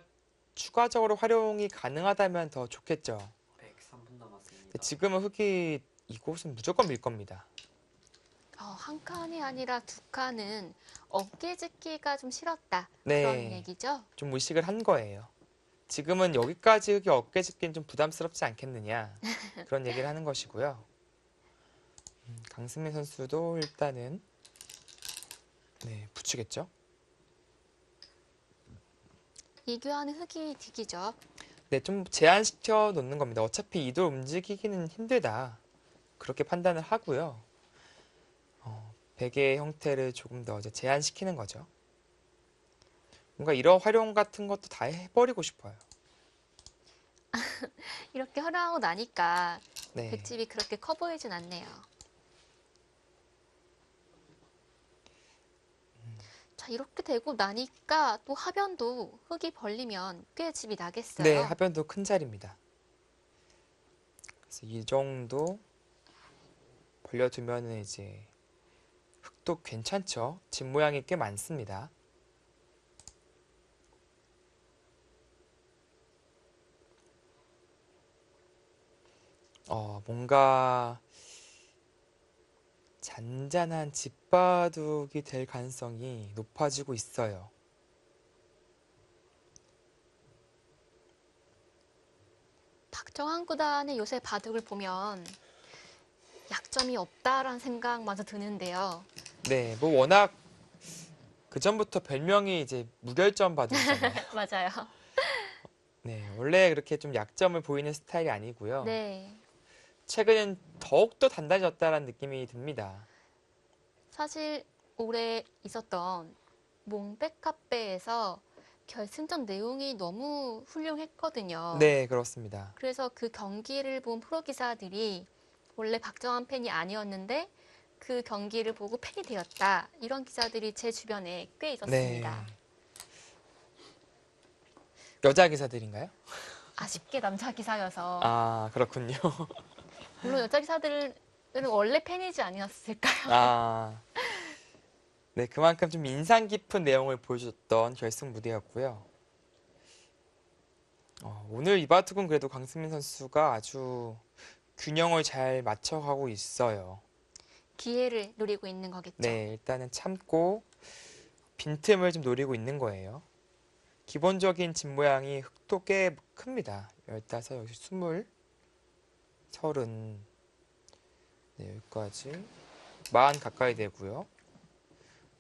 추가적으로 활용이 가능하다면 더 좋겠죠. 103분 남았습니다. 근데 지금은 흑이 이곳은 무조건 밀 겁니다. 한 칸이 아니라 두 칸은 어깨 짚기가 좀 싫었다. 네. 그런 얘기죠? 좀 의식을 한 거예요. 지금은 여기까지 흑이 어깨 짚기는 좀 부담스럽지 않겠느냐. 그런 얘기를 하는 것이고요. 강승민 선수도 일단은 네, 붙이겠죠. 이교환은 흑이 득이죠. 네, 좀 제한시켜 놓는 겁니다. 어차피 이도 움직이기는 힘들다. 그렇게 판단을 하고요. 베개의 형태를 조금 더 이제 제한시키는 거죠. 뭔가 이런 활용 같은 것도 다 해버리고 싶어요. 이렇게 활용하고 나니까 네, 백집이 그렇게 커 보이진 않네요. 자, 이렇게 되고 나니까 또 하변도 흙이 벌리면 꽤 집이 나겠어요. 네, 하변도 큰 자리입니다. 그래서 이 정도 벌려두면은 이제 흙도 괜찮죠. 집 모양이 꽤 많습니다. 뭔가 잔잔한 집바둑이 될 가능성이 높아지고 있어요. 박정환 구단의 요새 바둑을 보면 약점이 없다라는 생각마저 드는데요. 네, 뭐 워낙 그 전부터 별명이 이제 무결점 바둑이잖아요. 맞아요. 네, 원래 그렇게 좀 약점을 보이는 스타일이 아니고요. 네. 최근엔 더욱더 단단해졌다는 느낌이 듭니다. 사실 올해 있었던 몽백카페에서 결승전 내용이 너무 훌륭했거든요. 네, 그렇습니다. 그래서 그 경기를 본 프로 기사들이 원래 박정환 팬이 아니었는데 그 경기를 보고 팬이 되었다. 이런 기자들이 제 주변에 꽤 있었습니다. 네. 여자 기사들인가요? 아쉽게 남자 기사여서 아, 그렇군요. 물론 여자 기사들은 원래 팬이지 아니었을까요? 아, 네, 그만큼 좀 인상 깊은 내용을 보여줬던 결승 무대였고요. 오늘 이 바둑은 그래도 강승민 선수가 아주 균형을 잘 맞춰가고 있어요. 기회를 노리고 있는 거겠죠. 네, 일단은 참고 빈틈을 좀 노리고 있는 거예요. 기본적인 집 모양이 흙도 꽤 큽니다. 15, 여기 20, 30, 네, 여기까지 40 가까이 되고요.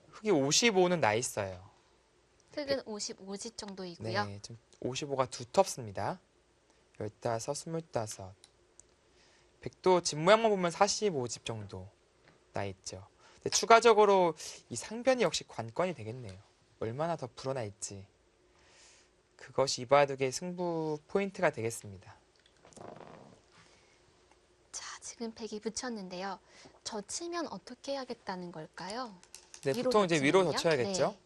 흙이 55는 나 있어요. 흙은 55지 정도이고요. 네, 좀 55가 두텁습니다. 15, 25. 백도 집 모양만 보면 45집 정도 나 있죠. 근데 추가적으로 이 상변이 역시 관건이 되겠네요. 얼마나 더 불어나 있지. 그것이 이 바둑의 승부 포인트가 되겠습니다. 자, 지금 백이 붙였는데요. 젖히면 어떻게 해야겠다는 걸까요? 네, 위로 보통 이제 위로 젖히면요? 젖혀야겠죠.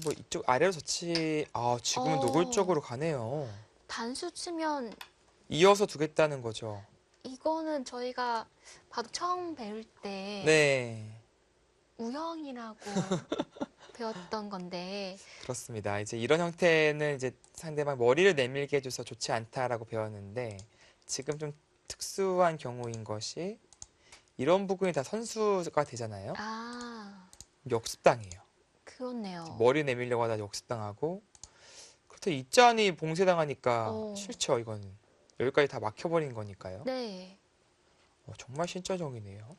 뭐 이쪽 아래로 젖히. 아, 지금은 노골적으로 가네요. 단수 치면 이어서 두겠다는 거죠. 이거는 저희가 바둑 처음 배울 때 네, 우형이라고 배웠던 건데 그렇습니다. 이제 이런 형태는 이제 상대방 머리를 내밀게 해줘서 좋지 않다라고 배웠는데 지금 좀 특수한 경우인 것이 이런 부분이 다 선수가 되잖아요. 아, 역습당해요. 그렇네요. 머리 내밀려고 하다 역습당하고 그렇다고 있잖이 봉쇄당하니까 어. 싫죠. 이거는 여기까지 다 막혀버린 거니까요. 네. 정말 신짜정이네요.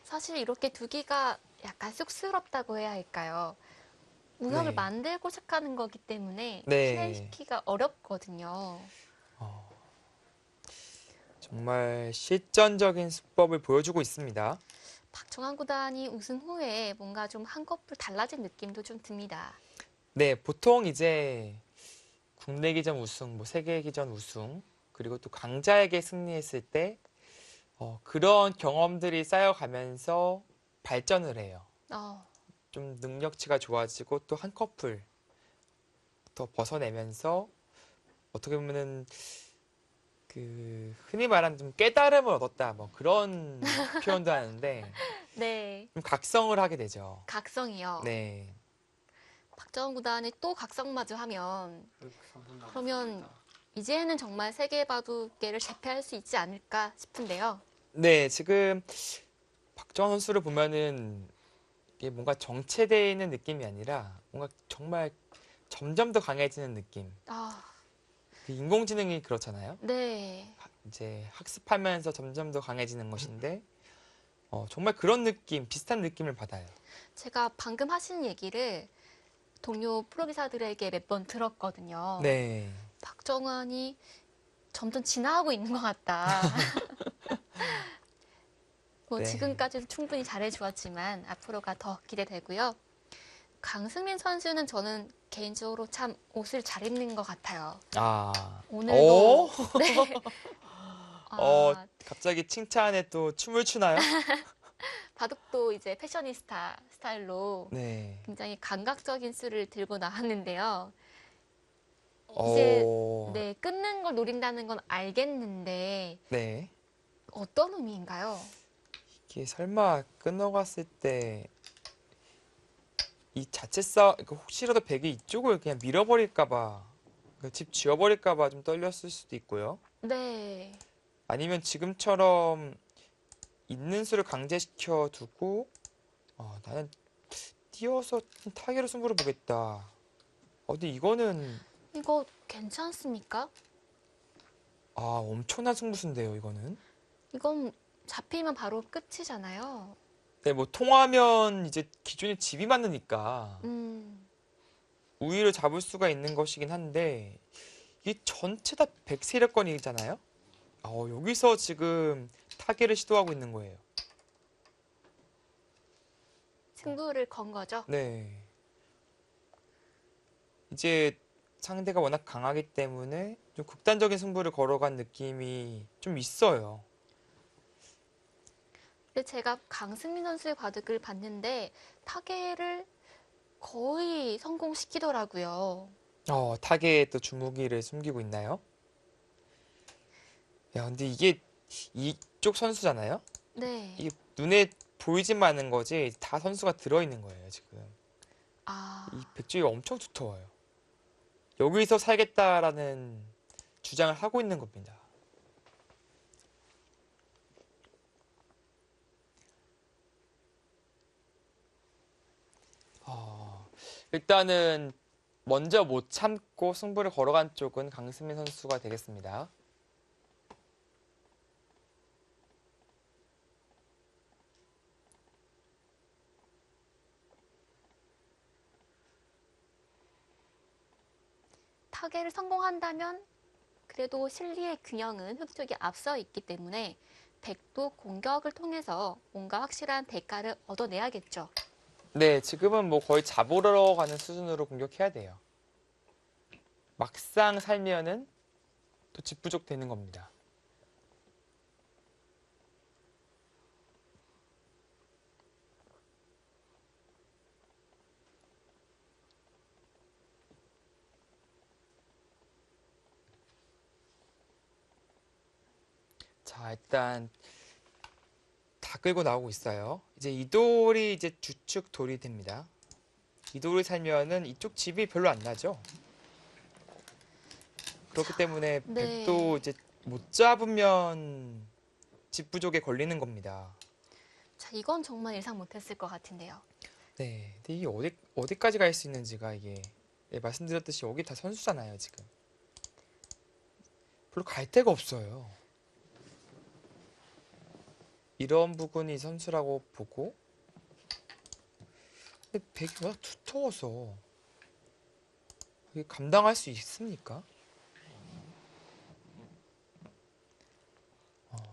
사실 이렇게 두기가 약간 쑥스럽다고 해야 할까요? 우형을 네. 만들고 시작하는 거기 때문에 네. 실행시키기가 어렵거든요. 정말 실전적인 수법을 보여주고 있습니다. 박정환 구단이 우승 후에 뭔가 좀 한꺼풀 달라진 느낌도 좀 듭니다. 네, 보통 이제 국내기전 우승, 뭐 세계기전 우승, 그리고 또 강자에게 승리했을 때 그런 경험들이 쌓여가면서 발전을 해요. 좀 능력치가 좋아지고 또 한 커플 더 벗어내면서 어떻게 보면은 그 흔히 말하는 좀 깨달음을 얻었다 뭐 그런 표현도 하는데 네, 좀 각성을 하게 되죠. 각성이요. 네. 박정환 구단이 또 각성마저 하면 흙 3분 그러면 남았습니다. 이제는 정말 세계 바둑계를 제패할 수 있지 않을까 싶은데요. 네, 지금 박정환 선수를 보면은 이게 뭔가 정체되어 있는 느낌이 아니라 뭔가 정말 점점 더 강해지는 느낌. 아, 그 인공지능이 그렇잖아요. 네. 이제 학습하면서 점점 더 강해지는 것인데 정말 그런 느낌, 비슷한 느낌을 받아요. 제가 방금 하신 얘기를 동료 프로기사들에게 몇 번 들었거든요. 네. 박정환이 점점 진화하고 있는 것 같다. 뭐 네. 지금까지도 충분히 잘해주었지만 앞으로가 더 기대되고요. 강승민 선수는 저는 개인적으로 참 옷을 잘 입는 것 같아요. 아. 오늘도 오? 네. 어, 아, 갑자기 칭찬에 또 춤을 추나요? 바둑도 이제 패셔니스타 스타일로 네. 굉장히 감각적인 수를 들고 나왔는데요. 이제 오. 네, 끊는 걸 노린다는 건 알겠는데 네. 어떤 의미인가요? 이게 설마 끊어갔을 때 이 자체 싸 혹시라도 백이 이쪽을 그냥 밀어버릴까봐 집 지워버릴까봐 좀 떨렸을 수도 있고요. 네. 아니면 지금처럼 있는 수를 강제시켜 두고 나는 띄어서 타개로 승부를 보겠다. 근데 이거는 이거 괜찮습니까? 엄청난 승부수인데요, 이거는. 이건 잡히면 바로 끝이잖아요. 네, 뭐 통하면 이제 기준이 집이 맞으니까 우위를 잡을 수가 있는 것이긴 한데 이게 전체 다 백세력권이잖아요. 여기서 지금 타개를 시도하고 있는 거예요. 승부를 건 거죠. 네. 이제 상대가 워낙 강하기 때문에 좀 극단적인 승부를 걸어간 느낌이 좀 있어요. 근데 제가 강승민 선수의 바둑을 봤는데 타계를 거의 성공시키더라고요. 타계에 또 주무기를 숨기고 있나요? 야, 근데 이게 이쪽 선수잖아요? 네. 이게 눈에 보이지만 않는 거지 다 선수가 들어있는 거예요, 지금. 아, 이 백조기가 엄청 두터워요. 여기서 살겠다라는 주장을 하고 있는 겁니다. 일단은 먼저 못 참고 승부를 걸어간 쪽은 강승민 선수가 되겠습니다. 타계를 성공한다면 그래도 실리의 균형은 흑 쪽이 앞서 있기 때문에 백도 공격을 통해서 뭔가 확실한 대가를 얻어내야겠죠. 네, 지금은 뭐 거의 잡으러 가는 수준으로 공격해야 돼요. 막상 살면은 또 집부족 되는 겁니다. 자, 일단 다 끌고 나오고 있어요. 이제 이 돌이 이제 주축 돌이 됩니다. 이 돌을 살면은 이쪽 집이 별로 안 나죠. 그렇기 때문에 네. 백도 이제 못 잡으면 집 부족에 걸리는 겁니다. 자, 이건 정말 예상 못했을 것 같은데요. 네, 근데 이게 어디까지 갈 수 있는지가 이게 네, 말씀드렸듯이 여기 다 선수잖아요, 지금. 별로 갈 데가 없어요. 이런 부분이 선수라고 보고, 근데 백이 워낙 두터워서 이게 감당할 수 있습니까?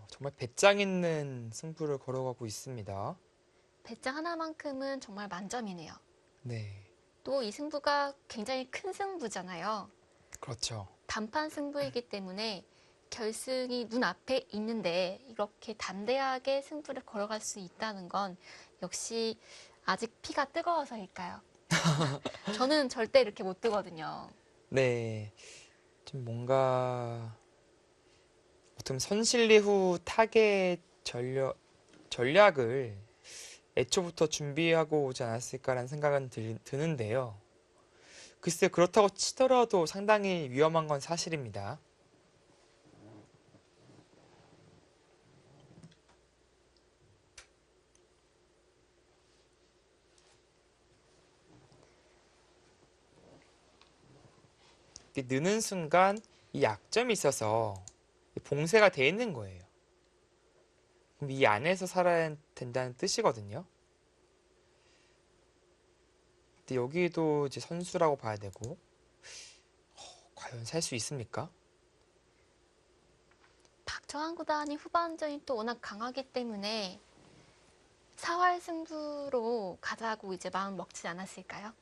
정말 배짱 있는 승부를 걸어가고 있습니다. 배짱 하나만큼은 정말 만점이네요. 네, 또 이 승부가 굉장히 큰 승부잖아요. 그렇죠. 단판 승부이기 때문에 결승이 눈앞에 있는데 이렇게 담대하게 승부를 걸어갈 수 있다는 건 역시 아직 피가 뜨거워서일까요? 저는 절대 이렇게 못 뜨거든요. 네, 좀 뭔가 어떻게 보면 선실리 후 타겟 전략을 애초부터 준비하고 오지 않았을까라는 생각은 드는데요. 글쎄 그렇다고 치더라도 상당히 위험한 건 사실입니다. 이렇게 느는 순간 이 약점이 있어서 봉쇄가 돼 있는 거예요. 그럼 이 안에서 살아야 된다는 뜻이거든요. 근데 여기도 이제 선수라고 봐야 되고, 과연 살 수 있습니까? 박정환 구단이 후반전이 또 워낙 강하기 때문에 사활 승부로 가자고 이제 마음 먹지 않았을까요?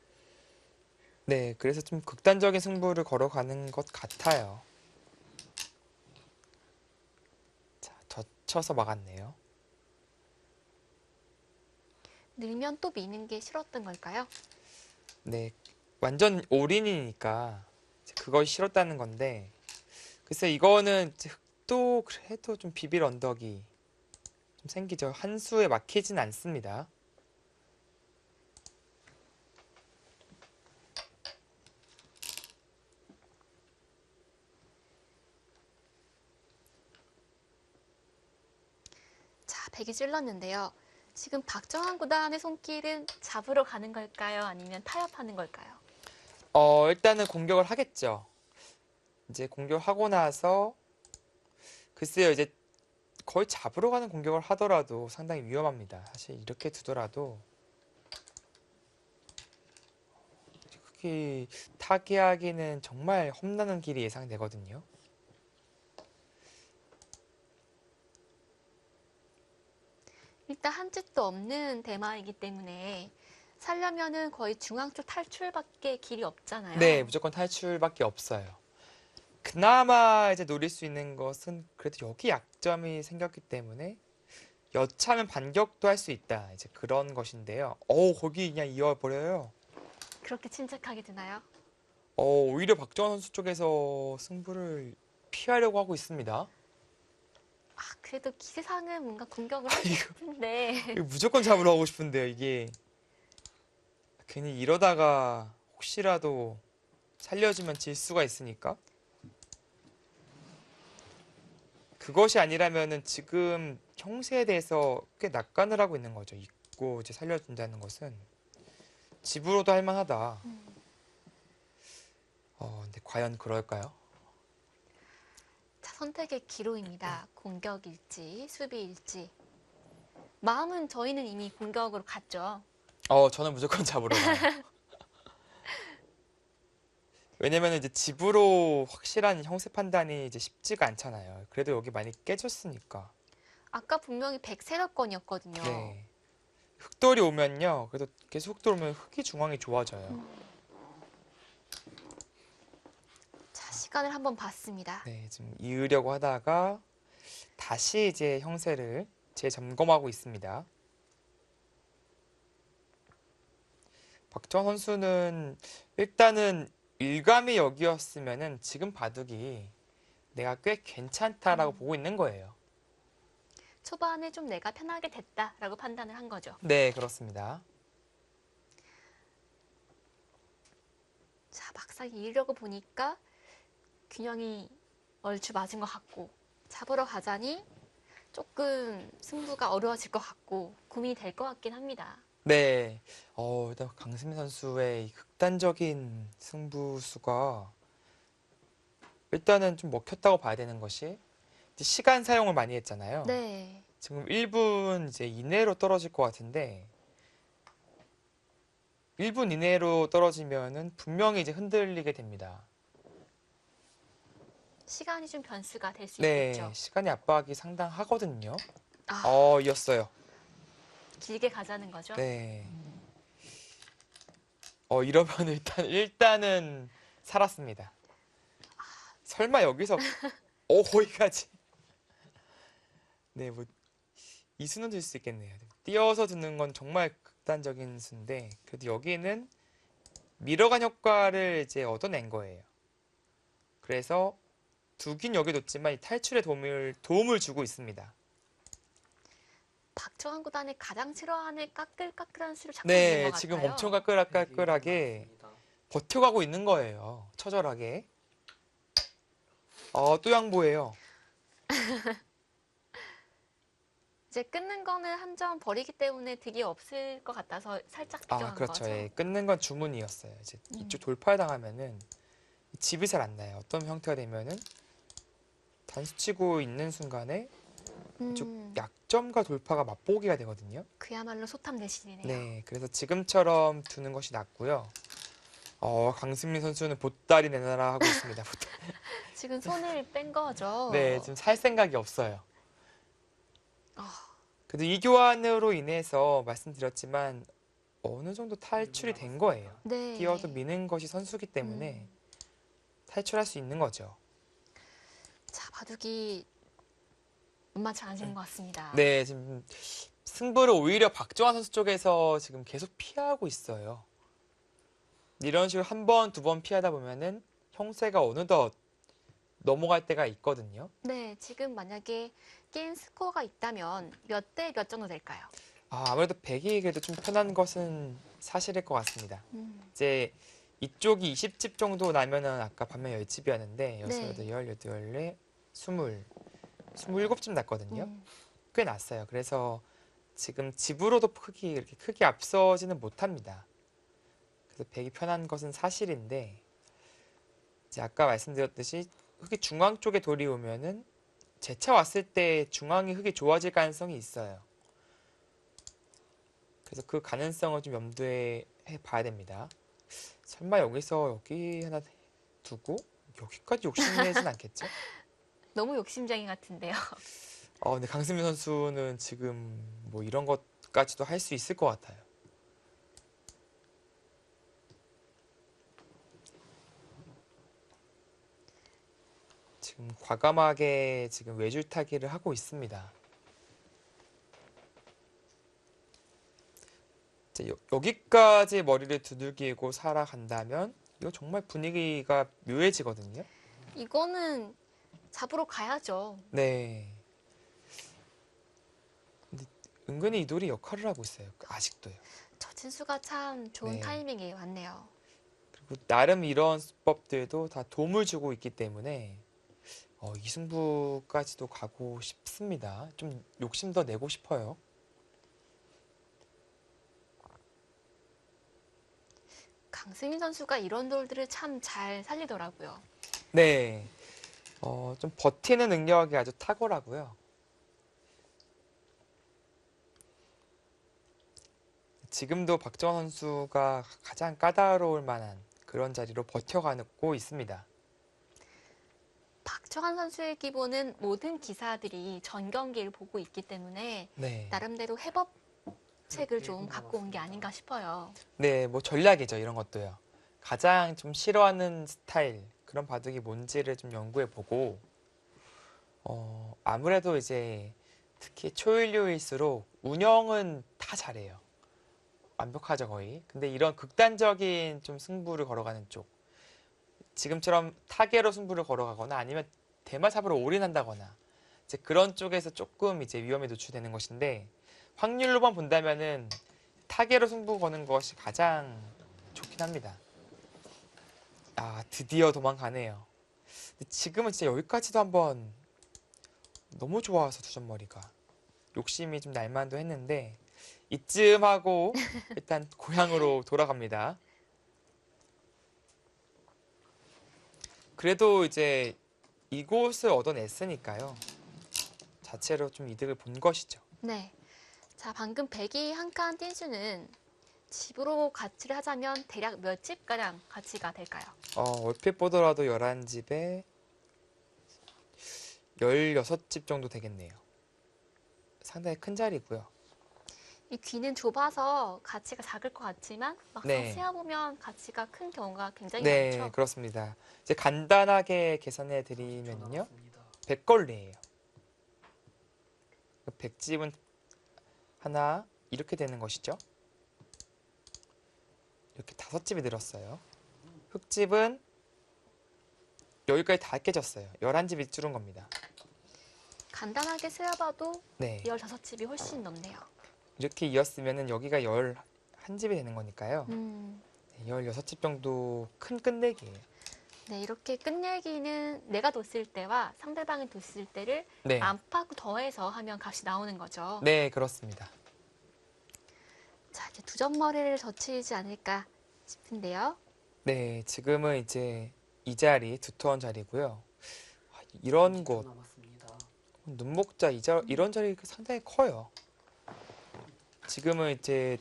네, 그래서 좀 극단적인 승부를 걸어가는 것 같아요. 자, 젖혀서 막았네요. 늘면 또 미는 게 싫었던 걸까요? 네, 완전 올인이니까 그것이 싫었다는 건데, 글쎄 이거는 이제 흑도 그래도 좀 비빌 언덕이 좀 생기죠. 한 수에 막히진 않습니다. 자, 백이 찔렀는데요. 지금 박정환 구단의 손길은 잡으러 가는 걸까요? 아니면 타협하는 걸까요? 일단은 공격을 하겠죠. 이제 공격하고 나서 글쎄요, 이제 거의 잡으러 가는 공격을 하더라도 상당히 위험합니다. 사실 이렇게 두더라도 그게 타개하기는 정말 험난한 길이 예상되거든요. 일단 한 짓도 없는 대마이기 때문에 살려면은 거의 중앙 쪽 탈출밖에 길이 없잖아요. 네, 무조건 탈출밖에 없어요. 그나마 이제 노릴 수 있는 것은 그래도 여기 약점이 생겼기 때문에 여차하면 반격도 할 수 있다. 이제 그런 것인데요. 거기 그냥 이어버려요. 그렇게 침착하게 되나요? 오히려 박정환 선수 쪽에서 승부를 피하려고 하고 있습니다. 아, 그래도 기세상은 뭔가 공격을 하고 싶은데. 이거 무조건 잡으러 하고 싶은데요, 이게. 괜히 이러다가 혹시라도 살려주면 질 수가 있으니까. 그것이 아니라면은 지금 형세에 대해서 꽤 낙관을 하고 있는 거죠. 잊고 이제 살려준다는 것은 집으로도 할 만하다. 근데 과연 그럴까요? 자, 선택의 기로입니다. 공격일지, 수비일지. 마음은 저희는 이미 공격으로 갔죠. 저는 무조건 잡으러 가요. 왜냐면 이제 집으로 확실한 형세 판단이 이제 쉽지가 않잖아요. 그래도 여기 많이 깨졌으니까. 아까 분명히 100세력권이었거든요. 네. 흑돌이 오면요. 그래도 계속 흑돌 오면 흑이 중앙이 좋아져요. 자, 시간을 한번 봤습니다. 네, 지금 이으려고 하다가 다시 이제 형세를 재점검하고 있습니다. 박정환 선수는 일단은 일감이 여기였으면은 지금 바둑이 내가 꽤 괜찮다라고 보고 있는 거예요. 초반에 좀 내가 편하게 됐다라고 판단을 한 거죠. 네, 그렇습니다. 자, 막상 이으려고 보니까 균형이 얼추 맞은 것 같고 잡으러 가자니 조금 승부가 어려워질 것 같고 고민이 될 것 같긴 합니다. 네, 일단 강승민 선수의 이 극단적인 승부수가 일단은 좀 먹혔다고 봐야 되는 것이 이제 시간 사용을 많이 했잖아요. 네. 지금 1분 이제 이내로 떨어질 것 같은데 1분 이내로 떨어지면은 분명히 이제 흔들리게 됩니다. 시간이 좀 변수가 될 수 네, 있겠죠. 시간의 압박이 상당하거든요. 아, 이었어요. 길게 가자는 거죠. 네. 이러면 일단은 살았습니다. 설마 여기서 거기까지. 네, 뭐 이수는 될 수 있겠네요. 띄어서 듣는 건 정말 극단적인 수인데 그래도 여기는 밀어간 효과를 이제 얻어낸 거예요. 그래서 두긴 여기 뒀지만 이 탈출에 도움을 주고 있습니다. 박정환 구단이 가장 싫어하는 까끌까끌한 수를 찾고 네, 있는 것 같아요. 지금 엄청 까끌하게 버텨가고 있는 거예요. 처절하게. 또 양보해요. 이제 끊는 거는 한 점 버리기 때문에 득이 없을 것 같아서 살짝 비교한 그렇죠. 거죠. 예, 끊는 건 주문이었어요. 이제 이쪽 돌파를 당하면은 집이 잘 안 나요. 어떤 형태가 되면은 단수치고 있는 순간에 이쪽 약점과 돌파가 맛보기가 되거든요. 그야말로 소탐 대신이네요. 네, 그래서 지금처럼 두는 것이 낫고요. 강승민 선수는 보따리 내놔라 하고 있습니다. 지금 손을 뺀 거죠. 네, 지금 살 생각이 없어요. 아. 그래도 이 교환으로 인해서 말씀드렸지만 어느 정도 탈출이 된 거예요. 네. 뛰어서 미는 것이 선수기 때문에 탈출할 수 있는 거죠. 자, 바둑이 만만치 않으신 것 같습니다. 네, 지금 승부를 오히려 박정환 선수 쪽에서 지금 계속 피하고 있어요. 이런 식으로 한 번, 두 번 피하다 보면은 형세가 어느덧 넘어갈 때가 있거든요. 네, 지금 만약에 게임 스코어가 있다면 몇 대 몇 정도 될까요? 아무래도 100이 그래도 좀 편한 것은 사실일 것 같습니다. 이제 이쪽이 20집 정도 나면은 아까 반면 10집이었는데 6, 8, 14, 20, 27집 났거든요. 꽤 났어요. 그래서 지금 집으로도 이렇게 크게 앞서지는 못합니다. 그래서 100이 편한 것은 사실인데 이제 아까 말씀드렸듯이 흙이 중앙 쪽에 돌이 오면은 재차 왔을 때 중앙이 흙이 좋아질 가능성이 있어요. 그래서 그 가능성을 좀 염두에 봐야 됩니다. 설마 여기서 여기 하나 두고 여기까지 욕심내진 않겠죠? 너무 욕심쟁이 같은데요. 근데 강승민 선수는 지금 뭐 이런 것까지도 할 수 있을 것 같아요. 지금 과감하게 지금 외줄타기를 하고 있습니다. 이제 여기까지 머리를 두들기고 살아간다면 이거 정말 분위기가 묘해지거든요. 이거는 잡으러 가야죠. 네. 근데 은근히 이 돌이 역할을 하고 있어요. 아직도요. 저 진수가 참 좋은 네. 타이밍에 왔네요. 그리고 나름 이런 수법들도 다 도움을 주고 있기 때문에 이 승부까지도 가고 싶습니다. 좀 욕심 더 내고 싶어요. 강승민 선수가 이런 돌들을 참 잘 살리더라고요. 네. 좀 버티는 능력이 아주 탁월하고요. 지금도 박정원 선수가 가장 까다로울 만한 그런 자리로 버텨가고 있습니다. 박정환 선수의 기본은 모든 기사들이 전 경기를 보고 있기 때문에 네. 나름대로 해법책을 좀 갖고 온 게 아닌가 싶어요. 네, 뭐 전략이죠. 이런 것도요. 가장 좀 싫어하는 스타일, 그런 바둑이 뭔지를 좀 연구해 보고, 아무래도 이제 특히 초일류일수록 운영은 다 잘해요. 완벽하죠, 거의. 근데 이런 극단적인 좀 승부를 걸어가는 쪽, 지금처럼 타계로 승부를 걸어가거나 아니면 대마삽으로 올인한다거나 이제 그런 쪽에서 조금 이제 위험에 노출되는 것인데, 확률로만 본다면은 타계로 승부 거는 것이 가장 좋긴 합니다. 아, 드디어 도망가네요. 근데 지금은 진짜 여기까지도 한번 너무 좋아서 두점머리가 욕심이 좀 날만도 했는데 이쯤 하고 일단 고향으로 돌아갑니다. 그래도 이제 이곳을 얻어냈으니까요. 자체로 좀 이득을 본 것이죠. 네. 자, 방금 백이 한 칸 뛴 수는 집으로 가치를 하자면 대략 몇 집가량 가치가 될까요? 얼핏 보더라도 11집에 16집 정도 되겠네요. 상당히 큰 자리고요. 이 귀는 좁아서 가치가 작을 것 같지만 막상 네. 세어보면 가치가 큰 경우가 굉장히 네, 많죠. 그렇습니다. 이제 간단하게 계산해 드리면요. 남았습니다. 100걸레예요. 100집은 하나 이렇게 되는 것이죠. 이렇게 5집이 늘었어요. 흑집은 여기까지 다 깨졌어요. 11집이 줄은 겁니다. 간단하게 세어봐도 네. 15집이 훨씬 넘네요. 이렇게 이었으면 여기가 11집이 되는 거니까요. 음, 16집 정도 큰 끝내기예요. 네, 이렇게 끝내기는 내가 뒀을 때와 상대방이 뒀을 때를 네. 안팎 더해서 하면 값이 나오는 거죠. 네, 그렇습니다. 자, 이제 두 점머리를 젖히지 않을까 싶은데요. 네, 지금은 이제 이 자리, 두터운 자리고요. 이런 30초 곳, 남았습니다. 눈목자 이런 자리가 상당히 커요. 지금은 이제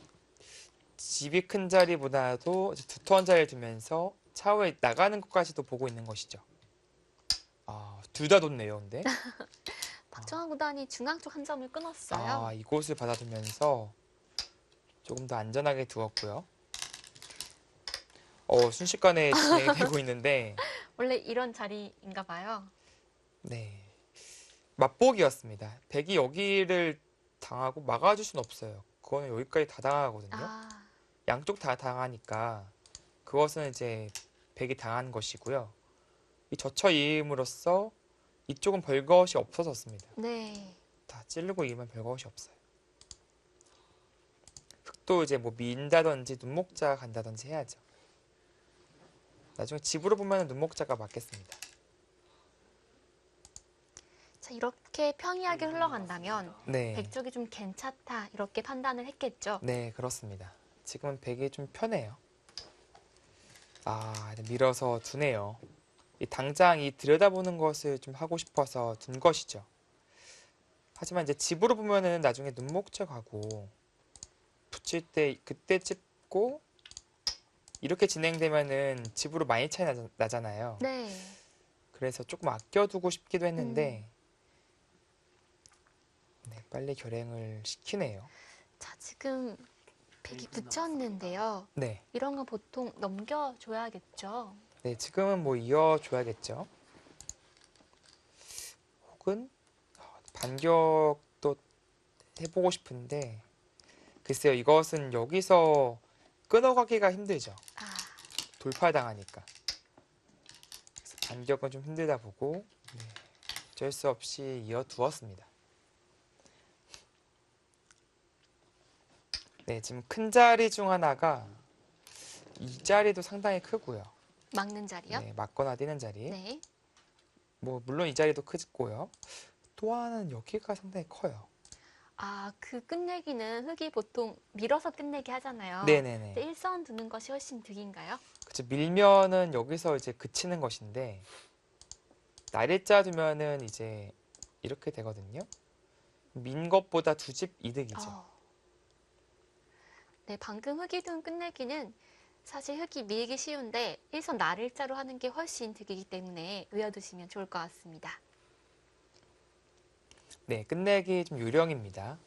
집이 큰 자리보다도 이제 두터운 자리를 두면서 차후에 나가는 것까지도 보고 있는 것이죠. 둘 다 뒀네요, 근데. 박정환 구단이 중앙 쪽 한 점을 끊었어요. 이곳을 받아두면서 조금 더 안전하게 두었고요. 순식간에 진행이 되고 있는데, 원래 이런 자리인가 봐요. 네. 맛보기였습니다. 백이 여기를 당하고 막아줄 순 없어요. 그거는 여기까지 다 당하거든요. 아, 양쪽 다 당하니까 그것은 이제 백이 당한 것이고요. 이 젖혀 이음으로써 이쪽은 별것이 없어졌습니다. 네. 다 찌르고 이으면 별것이 없어요. 흑도 이제 뭐 민다든지 눈목자 간다든지 해야죠. 나중에 집으로 보면 눈목자가 맞겠습니다. 자, 이렇게 평이하게 흘러간다면 네. 백쪽이 좀 괜찮다 이렇게 판단을 했겠죠. 네, 그렇습니다. 지금은 백이 좀 편해요. 밀어서 두네요. 당장 이 들여다보는 것을 좀 하고 싶어서 둔 것이죠. 하지만 이제 집으로 보면은 나중에 눈목자 가고 붙일 때 그때 찝고 이렇게 진행되면은 집으로 많이 차이 나잖아요. 네. 그래서 조금 아껴두고 싶기도 했는데 네, 빨리 결행을 시키네요. 자, 지금 백이 붙였는데요. 네, 이런 건 보통 넘겨줘야겠죠. 네 지금은 뭐 이어줘야겠죠. 혹은 반격도 해보고 싶은데 글쎄요, 이것은 여기서 끊어가기가 힘들죠. 아, 돌파당하니까. 그래서 반격은 좀 힘들다 보고 네, 어쩔 수 없이 이어두었습니다. 네, 지금 큰 자리 중 하나가 이 자리도 상당히 크고요. 막는 자리요? 네, 맞거나 뛰는 자리. 네. 뭐 물론 이 자리도 크고요. 또 하나는 여기가 상당히 커요. 아, 그 끝내기는 흙이 보통 밀어서 끝내기 하잖아요. 네네네. 근데 일선 두는 것이 훨씬 득인가요? 그쵸, 밀면은 여기서 이제 그치는 것인데 날일자 두면은 이제 이렇게 되거든요. 민 것보다 두 집 이득이죠. 네, 방금 흙이 둔 끝내기는 사실 흙이 밀기 쉬운데 일선 날일자로 하는 게 훨씬 득이기 때문에 외워두시면 좋을 것 같습니다. 네, 끝내기 좀 요령입니다.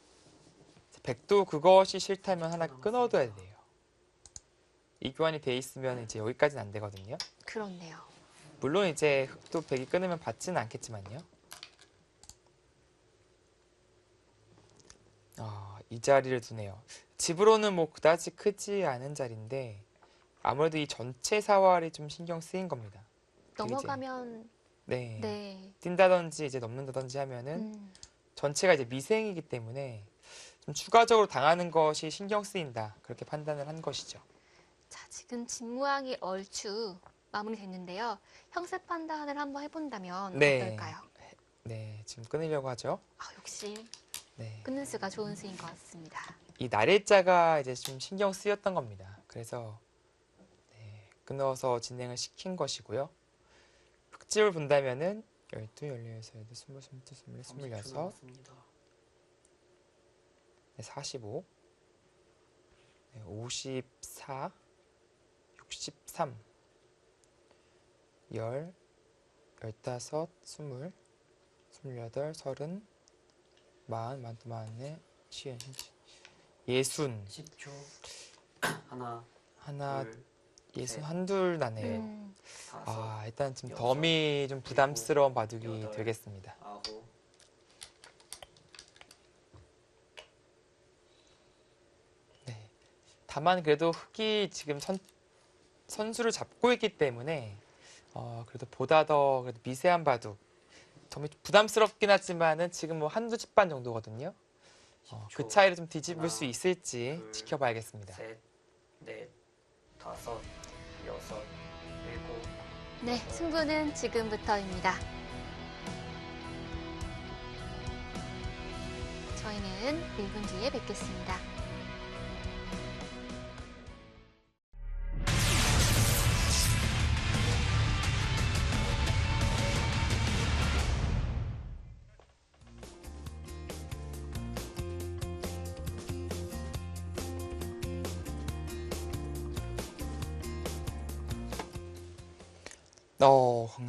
백도 그것이 싫다면 하나 끊어둬야 돼요. 이 교환이 돼 있으면 이제 여기까지는 안 되거든요. 그렇네요. 물론 이제 흑도 백이 끊으면 받지는 않겠지만요. 이 자리를 두네요. 집으로는 뭐 그다지 크지 않은 자리인데 아무래도 이 전체 사활이 좀 신경 쓰인 겁니다. 넘어가면 네. 네. 뛴다든지 이제 넘는다든지 하면은 음, 전체가 이제 미생이기 때문에 좀 추가적으로 당하는 것이 신경 쓰인다. 그렇게 판단을 한 것이죠. 자, 지금 집 모양이 얼추 마무리됐는데요. 형세 판단을 한번 해본다면 네. 어떨까요? 네, 지금 끊으려고 하죠. 아, 역시 네. 끊는 수가 좋은 수인 것 같습니다. 이 날일자가 이제 좀 신경 쓰였던 겁니다. 그래서 네, 끊어서 진행을 시킨 것이고요. 흑집을 본다면은 12, 16, 18, 20, 21, 22, 26, 남았습니다. 네, 45, 네, 54, 63, 10, 15, 20, 28, 30, 40, 41, 50, 60, 10초. 하나, 하나, 둘, 예순 한둘 나네요. 다섯, 일단 지금 여섯, 덤이 좀 부담스러운 바둑이 여덟. 되겠습니다. 아홉. 네. 다만 그래도 흑이 지금 선수를 잡고 있기 때문에 그래도 보다 더 그래도 미세한 바둑. 덤이 부담스럽긴 하지만은 지금 뭐 한두 집 반 정도거든요. 그 10초. 차이를 좀 뒤집을 하나, 수 있을지 둘, 지켜봐야겠습니다. 셋, 넷, 다섯, 여섯, 일곱. 네, 승부는 지금부터입니다. 저희는 1분 뒤에 뵙겠습니다.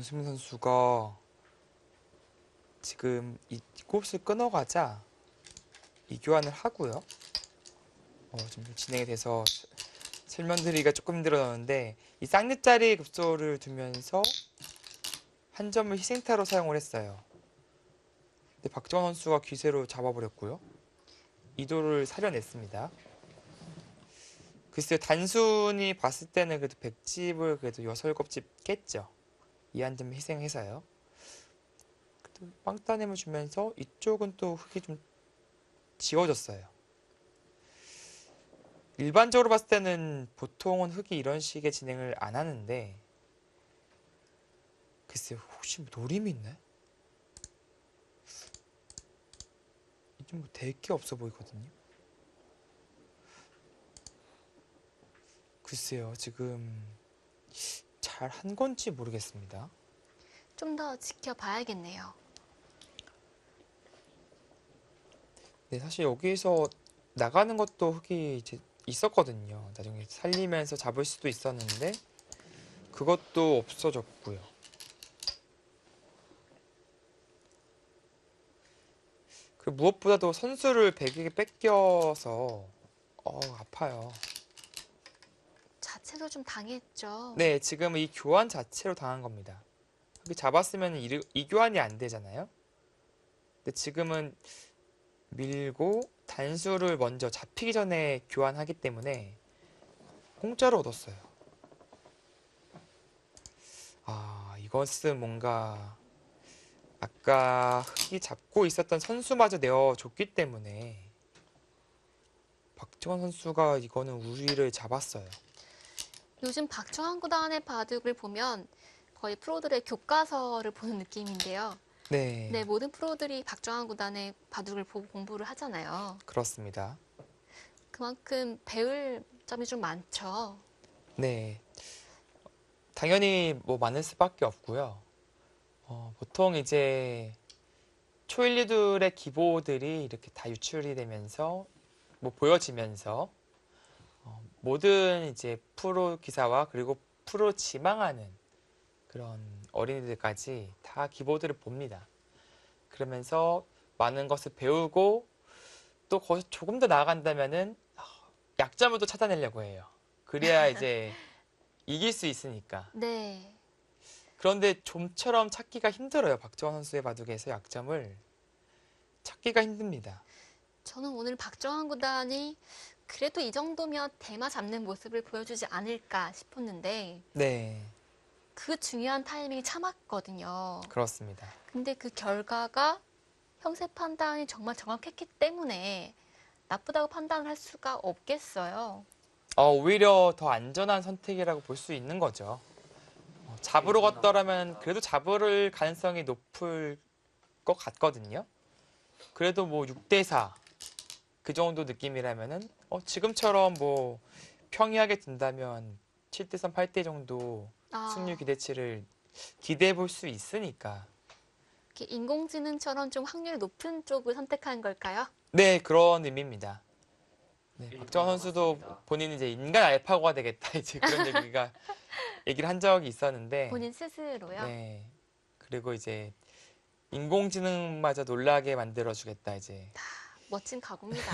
강수민 선수가 지금 이 곱을 끊어가자 이 교환을 하고요. 좀 진행이 돼서 설명드리기가 조금 힘들었는데 이 쌍립자리 급소를 두면서 한 점을 희생타로 사용을 했어요. 근데 박정원 선수가 기세로 잡아버렸고요. 이도를 사려냈습니다. 글쎄요, 단순히 봤을 때는 그래도 백집을 그래도 6곱집 깼죠. 이 한 점을 희생해서요. 빵 따냄을 주면서 이쪽은 또 흙이 좀 지워졌어요. 일반적으로 봤을 때는 보통은 흙이 이런 식의 진행을 안 하는데 글쎄요, 혹시 뭐 노림이 있나요? 이게 뭐 될 게 없어 보이거든요. 글쎄요, 지금 잘 한 건지 모르겠습니다. 좀 더 지켜봐야겠네요. 네, 사실 여기서 나가는 것도 흙이 이제 있었거든요. 나중에 살리면서 잡을 수도 있었는데 그것도 없어졌고요. 그리고 무엇보다도 선수를 백에게 뺏겨서 아파요. 자체도 좀 당했죠. 네, 지금 이 교환 자체로 당한 겁니다. 여기 잡았으면 이 교환이 안 되잖아요. 근데 지금은 밀고 단수를 먼저 잡히기 전에 교환하기 때문에 공짜로 얻었어요. 아, 이것은 뭔가 아까 흑이 잡고 있었던 선수마저 내어줬기 때문에 박정환 선수가 이거는 우위를 잡았어요. 요즘 박정환 구단의 바둑을 보면 거의 프로들의 교과서를 보는 느낌인데요. 네, 네, 모든 프로들이 박정환 구단의 바둑을 보고 공부를 하잖아요. 그렇습니다. 그만큼 배울 점이 좀 많죠. 네, 당연히 뭐 많을 수밖에 없고요. 보통 이제 초일리들의 기보들이 이렇게 다 유출이 되면서 뭐 보여지면서 모든 이제 프로 기사와 그리고 프로 지망하는 그런 어린이들까지 다 기보들을 봅니다. 그러면서 많은 것을 배우고 또 거기서 조금 더 나아간다면은 약점을 또 찾아내려고 해요. 그래야 이제 이길 수 있으니까. 네. 그런데 좀처럼 찾기가 힘들어요. 박정환 선수의 바둑에서 약점을 찾기가 힘듭니다. 저는 오늘 박정환 구단이 그래도 이 정도면 대마 잡는 모습을 보여주지 않을까 싶었는데 네, 그 중요한 타이밍이 참았거든요. 그렇습니다. 근데 그 결과가 형세 판단이 정말 정확했기 때문에 나쁘다고 판단을 할 수가 없겠어요. 오히려 더 안전한 선택이라고 볼 수 있는 거죠. 잡으러 갔더라면 그래도 잡을 가능성이 높을 것 같거든요. 그래도 뭐 6대4 그 정도 느낌이라면은 지금처럼 뭐 평이하게 든다면 7대3, 8대 정도 승률 기대치를 기대해 볼 수 있으니까. 이렇게 인공지능처럼 좀 확률이 높은 쪽을 선택한 걸까요? 네, 그런 의미입니다. 네, 일본 박정환 선수도 남았습니다. 본인이 이제 인간 알파고가 되겠다 이제 그런 얘기를 한 적이 있었는데. 본인 스스로요? 네. 그리고 이제 인공지능마저 놀라게 만들어주겠다 이제. 멋진 각오입니다.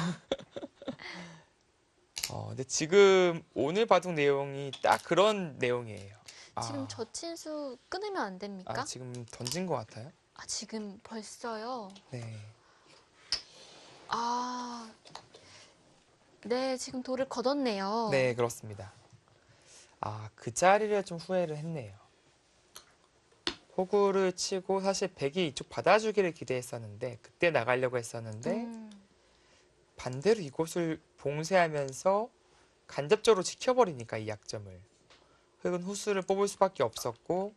근데 지금 오늘 바둑 내용이 딱 그런 내용이에요. 지금 저친수 끊으면 안 됩니까? 지금 던진 것 같아요? 지금 벌써요? 네. 네, 지금 돌을 걷었네요. 네, 그렇습니다. 그 자리를 좀 후회를 했네요. 호구를 치고 사실 백이 이쪽 받아주기를 기대했었는데 그때 나가려고 했었는데 반대로 이곳을 봉쇄하면서 간접적으로 지켜버리니까 이 약점을 흑은 후수를 뽑을 수밖에 없었고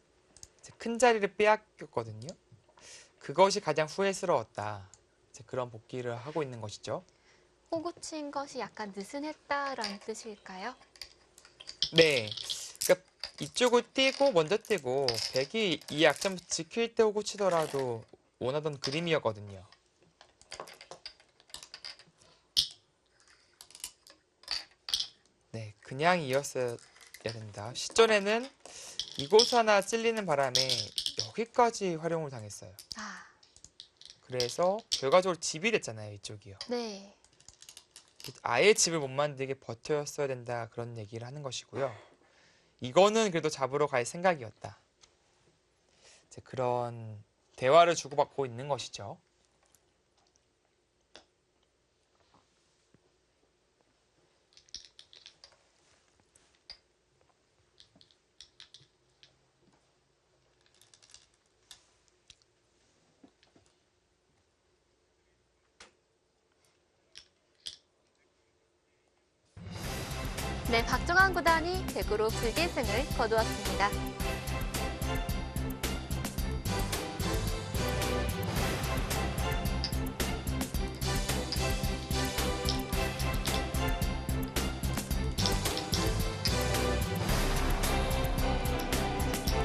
이제 큰 자리를 빼앗겼거든요. 그것이 가장 후회스러웠다. 이제 그런 복귀를 하고 있는 것이죠. 호구 친 것이 약간 느슨했다라는 뜻일까요? 네, 그러니까 이쪽을 뛰고 먼저 뛰고 백이 이 약점 지킬 때 호구 치더라도 원하던 그림이었거든요. 네, 그냥 이었어야 된다. 시전에는 이곳 하나 찔리는 바람에 여기까지 활용을 당했어요. 그래서 결과적으로 집이 됐잖아요, 이쪽이요. 네. 아예 집을 못 만들게 버텼어야 된다 그런 얘기를 하는 것이고요. 이거는 그래도 잡으러 갈 생각이었다. 이제 그런 대화를 주고받고 있는 것이죠. 네, 박정환 구단이 100으로 불계승을 거두었습니다.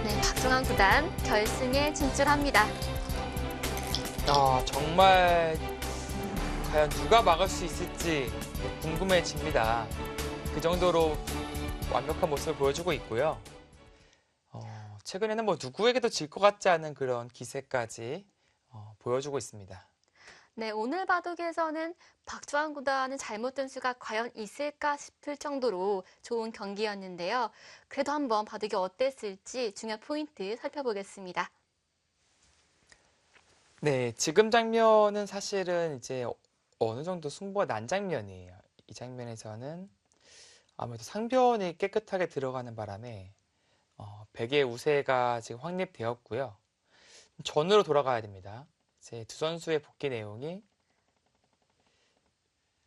네, 박정환 구단 결승에 진출합니다. 정말 과연 누가 막을 수 있을지 궁금해집니다. 그 정도로 완벽한 모습을 보여주고 있고요. 최근에는 뭐 누구에게도 질 것 같지 않은 그런 기세까지 보여주고 있습니다. 네, 오늘 바둑에서는 박정환 구단은 잘못된 수가 과연 있을까 싶을 정도로 좋은 경기였는데요. 그래도 한번 바둑이 어땠을지 중요한 포인트 살펴보겠습니다. 네, 지금 장면은 사실은 이제 어느 정도 승부가 난 장면이에요. 이 장면에서는 아무래도 상변이 깨끗하게 들어가는 바람에 백의 우세가 지금 확립되었고요. 전으로 돌아가야 됩니다. 이제 두 선수의 복귀 내용이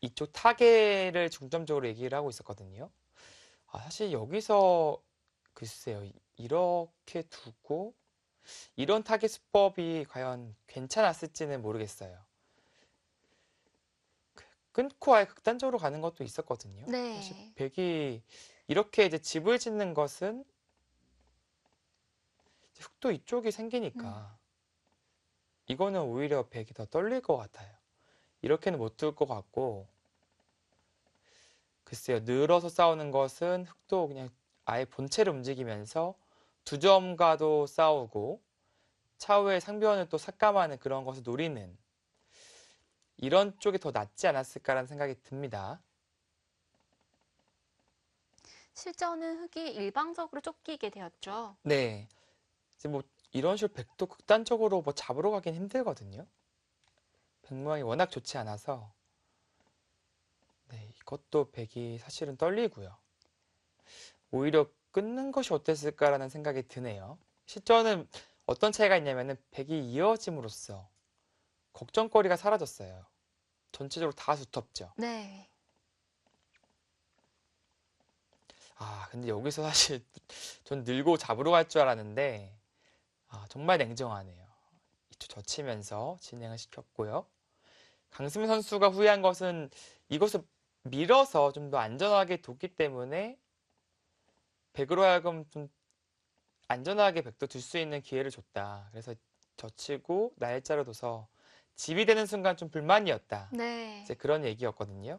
이쪽 타계를 중점적으로 얘기를 하고 있었거든요. 사실 여기서 글쎄요, 이렇게 두고 이런 타겟 수법이 과연 괜찮았을지는 모르겠어요. 끊고 아예 극단적으로 가는 것도 있었거든요. 네. 사실 백이 이렇게 이제 집을 짓는 것은 이제 흑도 이쪽이 생기니까 이거는 오히려 백이 더 떨릴 것 같아요. 이렇게는 못 둘 것 같고, 글쎄요, 늘어서 싸우는 것은 흑도 그냥 아예 본체를 움직이면서 두 점과도 싸우고 차후에 상변을 또 삭감하는 그런 것을 노리는 이런 쪽이 더 낫지 않았을까라는 생각이 듭니다. 실전은 흑이 일방적으로 쫓기게 되었죠. 네, 이제 뭐 이런 식으로 백도 극단적으로 뭐 잡으러 가긴 힘들거든요. 백 모양이 워낙 좋지 않아서. 네, 이것도 백이 사실은 떨리고요. 오히려 끊는 것이 어땠을까라는 생각이 드네요. 실전은 어떤 차이가 있냐면은 백이 이어짐으로써 걱정거리가 사라졌어요. 전체적으로 다 두텁죠. 네. 근데 여기서 사실 전 늘고 잡으러 갈 줄 알았는데 정말 냉정하네요. 이쪽 젖히면서 진행을 시켰고요. 강승민 선수가 후회한 것은 이것을 밀어서 좀 더 안전하게 뒀기 때문에 백으로 하여금 좀 안전하게 백도 둘 수 있는 기회를 줬다. 그래서 젖히고 날짜로 둬서 집이 되는 순간 좀 불만이었다. 네. 이제 그런 얘기였거든요.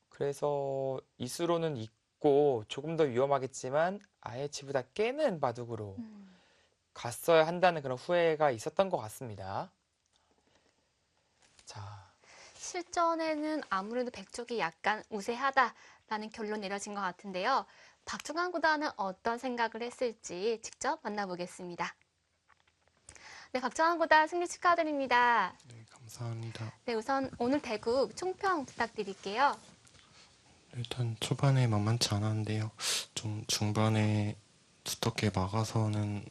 그래서 이수로는 있고 조금 더 위험하겠지만 아예 집을 다 깨는 바둑으로 갔어야 한다는 그런 후회가 있었던 것 같습니다. 자, 실전에는 아무래도 백쪽이 약간 우세하다라는 결론 내려진 것 같은데요. 박종환 구단은 어떤 생각을 했을지 직접 만나보겠습니다. 네, 박종환 구단 승리 축하드립니다. 네, 감사합니다. 네, 우선 오늘 대국 총평 부탁드릴게요. 일단 초반에 만만치 않았는데요. 좀 중반에 두텁게 막아서는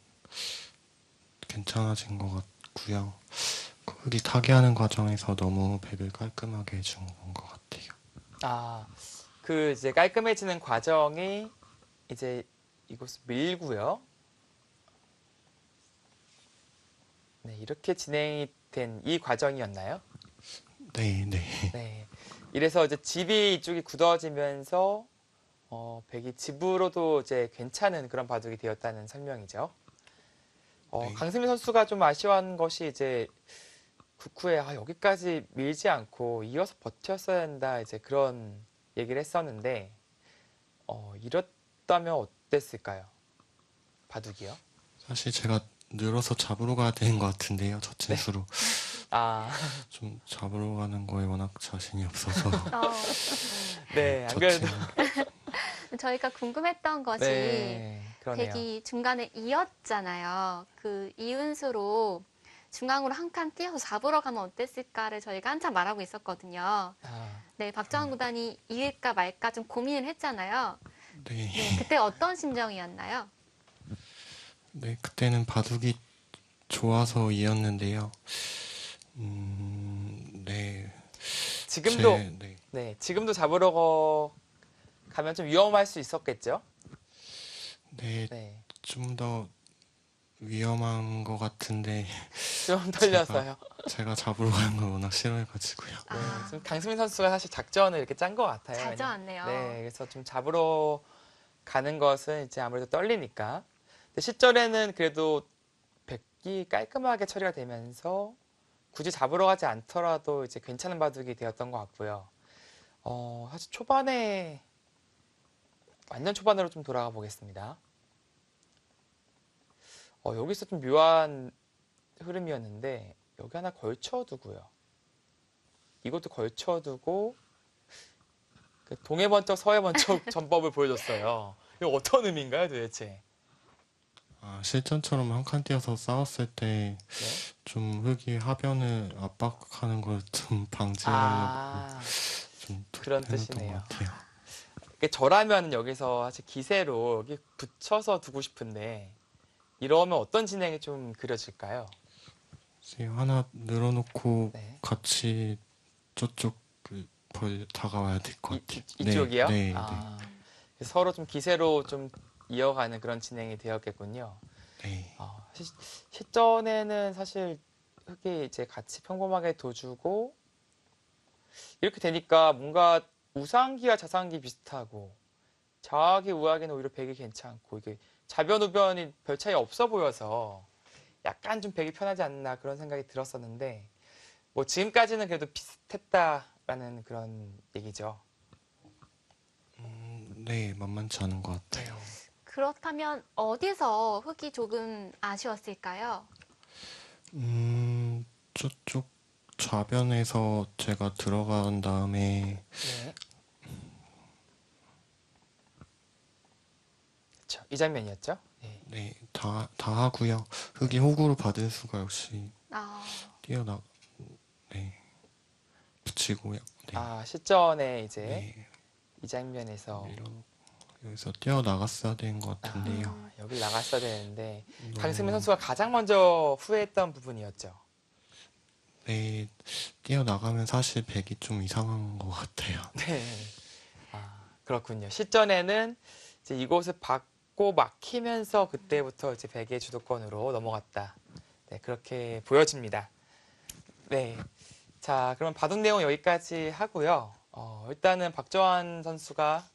괜찮아진 것 같고요. 흑이 타개하는 과정에서 너무 백을 깔끔하게 해준 것 같아요. 그 이제 깔끔해지는 과정이 이제 이곳을 밀고요. 네, 이렇게 진행이 된 이 과정이었나요? 네. 네. 이래서 이제 집이 이쪽이 굳어지면서 백이 집으로도 이제 괜찮은 그런 바둑이 되었다는 설명이죠. 네. 강승민 선수가 좀 아쉬워한 것이 이제 국후에 여기까지 밀지 않고 이어서 버텼어야 한다 이제 그런 얘기를 했었는데 이렇다면 어땠을까요? 바둑이요? 사실 제가 늘어서 잡으러 가야 되는 것 같은데요. 젖힌 수로. 좀 잡으러 가는 거에 워낙 자신이 없어서. 네, 안 그래도 저희가 궁금했던 것이 네, 그러네요. 백이 중간에 이었잖아요. 그 이은수로 중앙으로 한 칸 띄어서 잡으러 가면 어땠을까를 저희가 한참 말하고 있었거든요. 네, 박정환 구단이 이을까 말까 좀 고민을 했잖아요. 네, 그때 어떤 심정이었나요? 네, 그때는 바둑이 좋아서 이었는데요. 네. 지금도 네. 네, 지금도 잡으러 가면 좀 위험할 수 있었겠죠? 네, 네, 좀 더 위험한 것 같은데 좀 떨려서요. 제가 잡으러 가는 걸 워낙 싫어해가지고요. 지금 강수민 선수가 사실 작전을 이렇게 짠 것 같아요. 잘 왜냐면- 잡았네요. 네, 그래서 좀 잡으러 가는 것은 이제 아무래도 떨리니까. 근데 실전에는 그래도 백이 깔끔하게 처리가 되면서 굳이 잡으러 가지 않더라도 이제 괜찮은 바둑이 되었던 것 같고요. 사실 초반에 완전 초반으로 좀 돌아가 보겠습니다. 여기서 좀 묘한 흐름이었는데 여기 하나 걸쳐두고요. 이것도 걸쳐두고 그 동해 번쩍 서해 번쩍 전법을 보여줬어요. 이거 어떤 의미인가요, 도대체? 실전처럼 한 칸 띄어서 싸웠을 때 네? 좀 흙이 하변을 압박하는 걸 좀 방지하려고 좀 그런 해놨던 뜻이네요. 것 같아요. 저라면 여기서 사실 기세로 여기 붙여서 두고 싶은데 이러면 어떤 진행이 좀 그려질까요? 이제 하나 늘어놓고 네. 같이 저쪽 다가와야 될 것 같아요. 이쪽이요? 네, 서로 좀 기세로 좀 이어가는 그런 진행이 되었겠군요. 네. 실전에는 사실 흙이 이제 같이 평범하게 둬주고 이렇게 되니까 뭔가 우상기와 자상기 비슷하고 좌악이 우악에는 오히려 백이 괜찮고 이게 좌변 우변이 별 차이 없어 보여서 약간 좀 백이 편하지 않나 그런 생각이 들었었는데 뭐 지금까지는 그래도 비슷했다라는 그런 얘기죠. 네, 만만치 않은 것 같아요. 그렇다면 어디서 흙이 조금 아쉬웠을까요? 저쪽 좌변에서 제가 들어간 다음에 네. 그렇죠. 이 장면이었죠? 네. 네, 다 하고요. 흙이 호구로 받은 수가 역시 아, 네, 붙이고요. 네, 실전에 이제 네, 이 장면에서 여기서 뛰어나갔어야 되는 것 같은데요. 여기 나갔어야 되는데 너무- 강승민 선수가 가장 먼저 후회했던 부분이었죠. 네, 뛰어나가면 사실 백이 좀 이상한 것 같아요. 네. 그렇군요. 실전에는 이제 이곳을 받고 막히면서 그때부터 이제 백의 주도권으로 넘어갔다. 네, 그렇게 보여집니다. 네. 자, 그럼 바둑 내용 여기까지 하고요. 일단은 박정환 선수가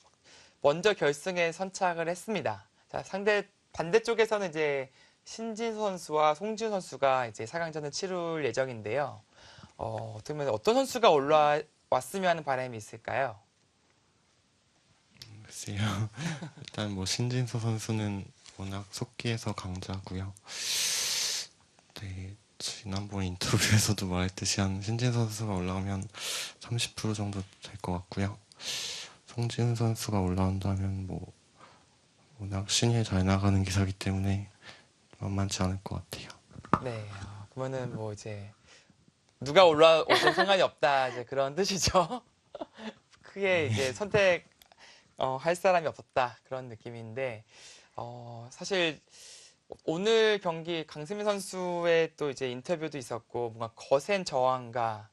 먼저 결승에 선착을 했습니다. 자, 반대쪽에서는 이제 신진 선수와 송지훈 선수가 이제 4강전을 치룰 예정인데요. 어떻게 보면 어떤 선수가 올라왔으면 하는 바람이 있을까요? 글쎄요. 일단 뭐 신진서 선수는 워낙 속기에서 강자고요. 네, 지난번 인터뷰에서도 말했듯이 한 신진서 선수가 올라오면 30% 정도 될 것 같고요. 송지훈 선수가 올라온다면 뭐 워낙 신이 잘 나가는 기사이기 때문에 만만치 않을 것 같아요. 네. 그러면은 뭐 이제 누가 올라오든 상관이 없다 이제 그런 뜻이죠. 크게 이제 할 사람이 없었다 그런 느낌인데 사실 오늘 경기 강승민 선수의 또 이제 인터뷰도 있었고 뭔가 거센 저항과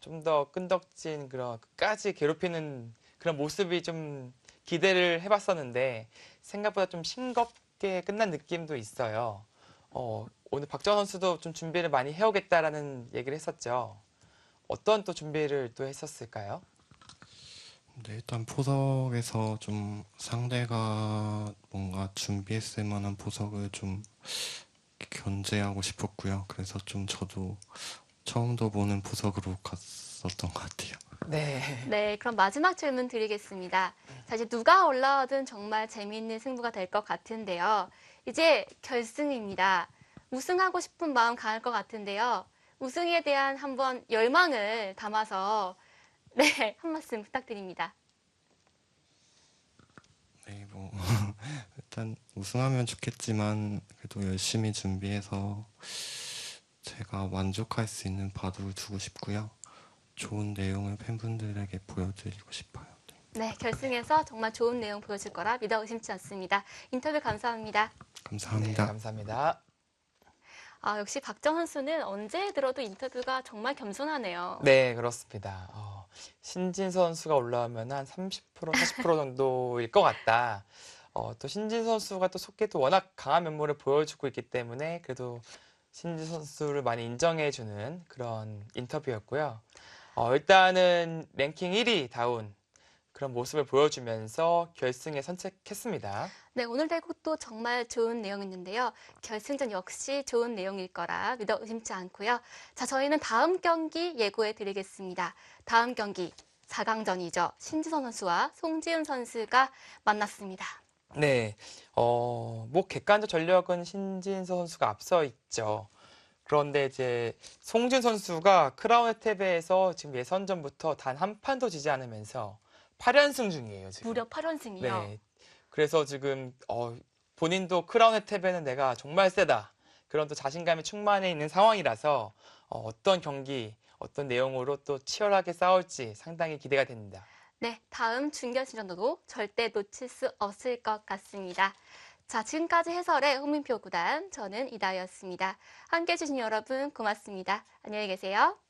좀 더 끈덕진 그런 끝까지 괴롭히는 그런 모습이 좀 기대를 해봤었는데 생각보다 좀 싱겁게 끝난 느낌도 있어요. 오늘 박정환 선수도 좀 준비를 많이 해오겠다라는 얘기를 했었죠. 어떤 또 준비를 또 했었을까요? 네, 일단 포석에서 좀 상대가 뭔가 준비했을 만한 포석을 좀 견제하고 싶었고요. 그래서 좀 저도 처음도 보는 포석으로 갔었던 것 같아요. 네. 네, 그럼 마지막 질문 드리겠습니다. 사실 누가 올라와든 정말 재미있는 승부가 될 것 같은데요. 이제 결승입니다. 우승하고 싶은 마음 강할 것 같은데요. 우승에 대한 한번 열망을 담아서 네, 한 말씀 부탁드립니다. 네, 뭐 일단 우승하면 좋겠지만 그래도 열심히 준비해서 제가 만족할 수 있는 바둑을 두고 싶고요. 좋은 내용을 팬분들에게 보여드리고 싶어요. 네, 결승에서 정말 좋은 내용 보여줄 거라 믿어 의심치 않습니다. 인터뷰 감사합니다. 감사합니다. 네, 감사합니다. 역시 박정환 선수는 언제 들어도 인터뷰가 정말 겸손하네요. 네, 그렇습니다. 신진 선수가 올라오면 한 30%, 40% 정도일 것 같다. 또 신진 선수가 또 속기도 워낙 강한 면모를 보여주고 있기 때문에 그래도 신진 선수를 많이 인정해주는 그런 인터뷰였고요. 일단은 랭킹 1위 다운 그런 모습을 보여주면서 결승에 선택했습니다. 네, 오늘 대국도 정말 좋은 내용이었는데요. 결승전 역시 좋은 내용일 거라 믿어 의심치 않고요. 자, 저희는 다음 경기 예고해 드리겠습니다. 다음 경기 4강전이죠. 신지선 선수와 송지훈 선수가 만났습니다. 네, 뭐 객관적 전력은 신진서 선수가 앞서 있죠. 그런데 이제 송준 선수가 크라운 혜택에서 지금 예선전부터 단 한 판도 지지 않으면서 8연승 중이에요, 지금. 무려 8연승이요. 네. 그래서 지금 본인도 크라운 혜택에는 내가 정말 세다. 그런 또 자신감이 충만해 있는 상황이라서 어떤 경기, 어떤 내용으로 또 치열하게 싸울지 상당히 기대가 됩니다. 네, 다음 준결승전도 절대 놓칠 수 없을 것 같습니다. 자, 지금까지 해설의 홍민표 구단, 저는 이다였습니다. 함께해 주신 여러분 고맙습니다. 안녕히 계세요.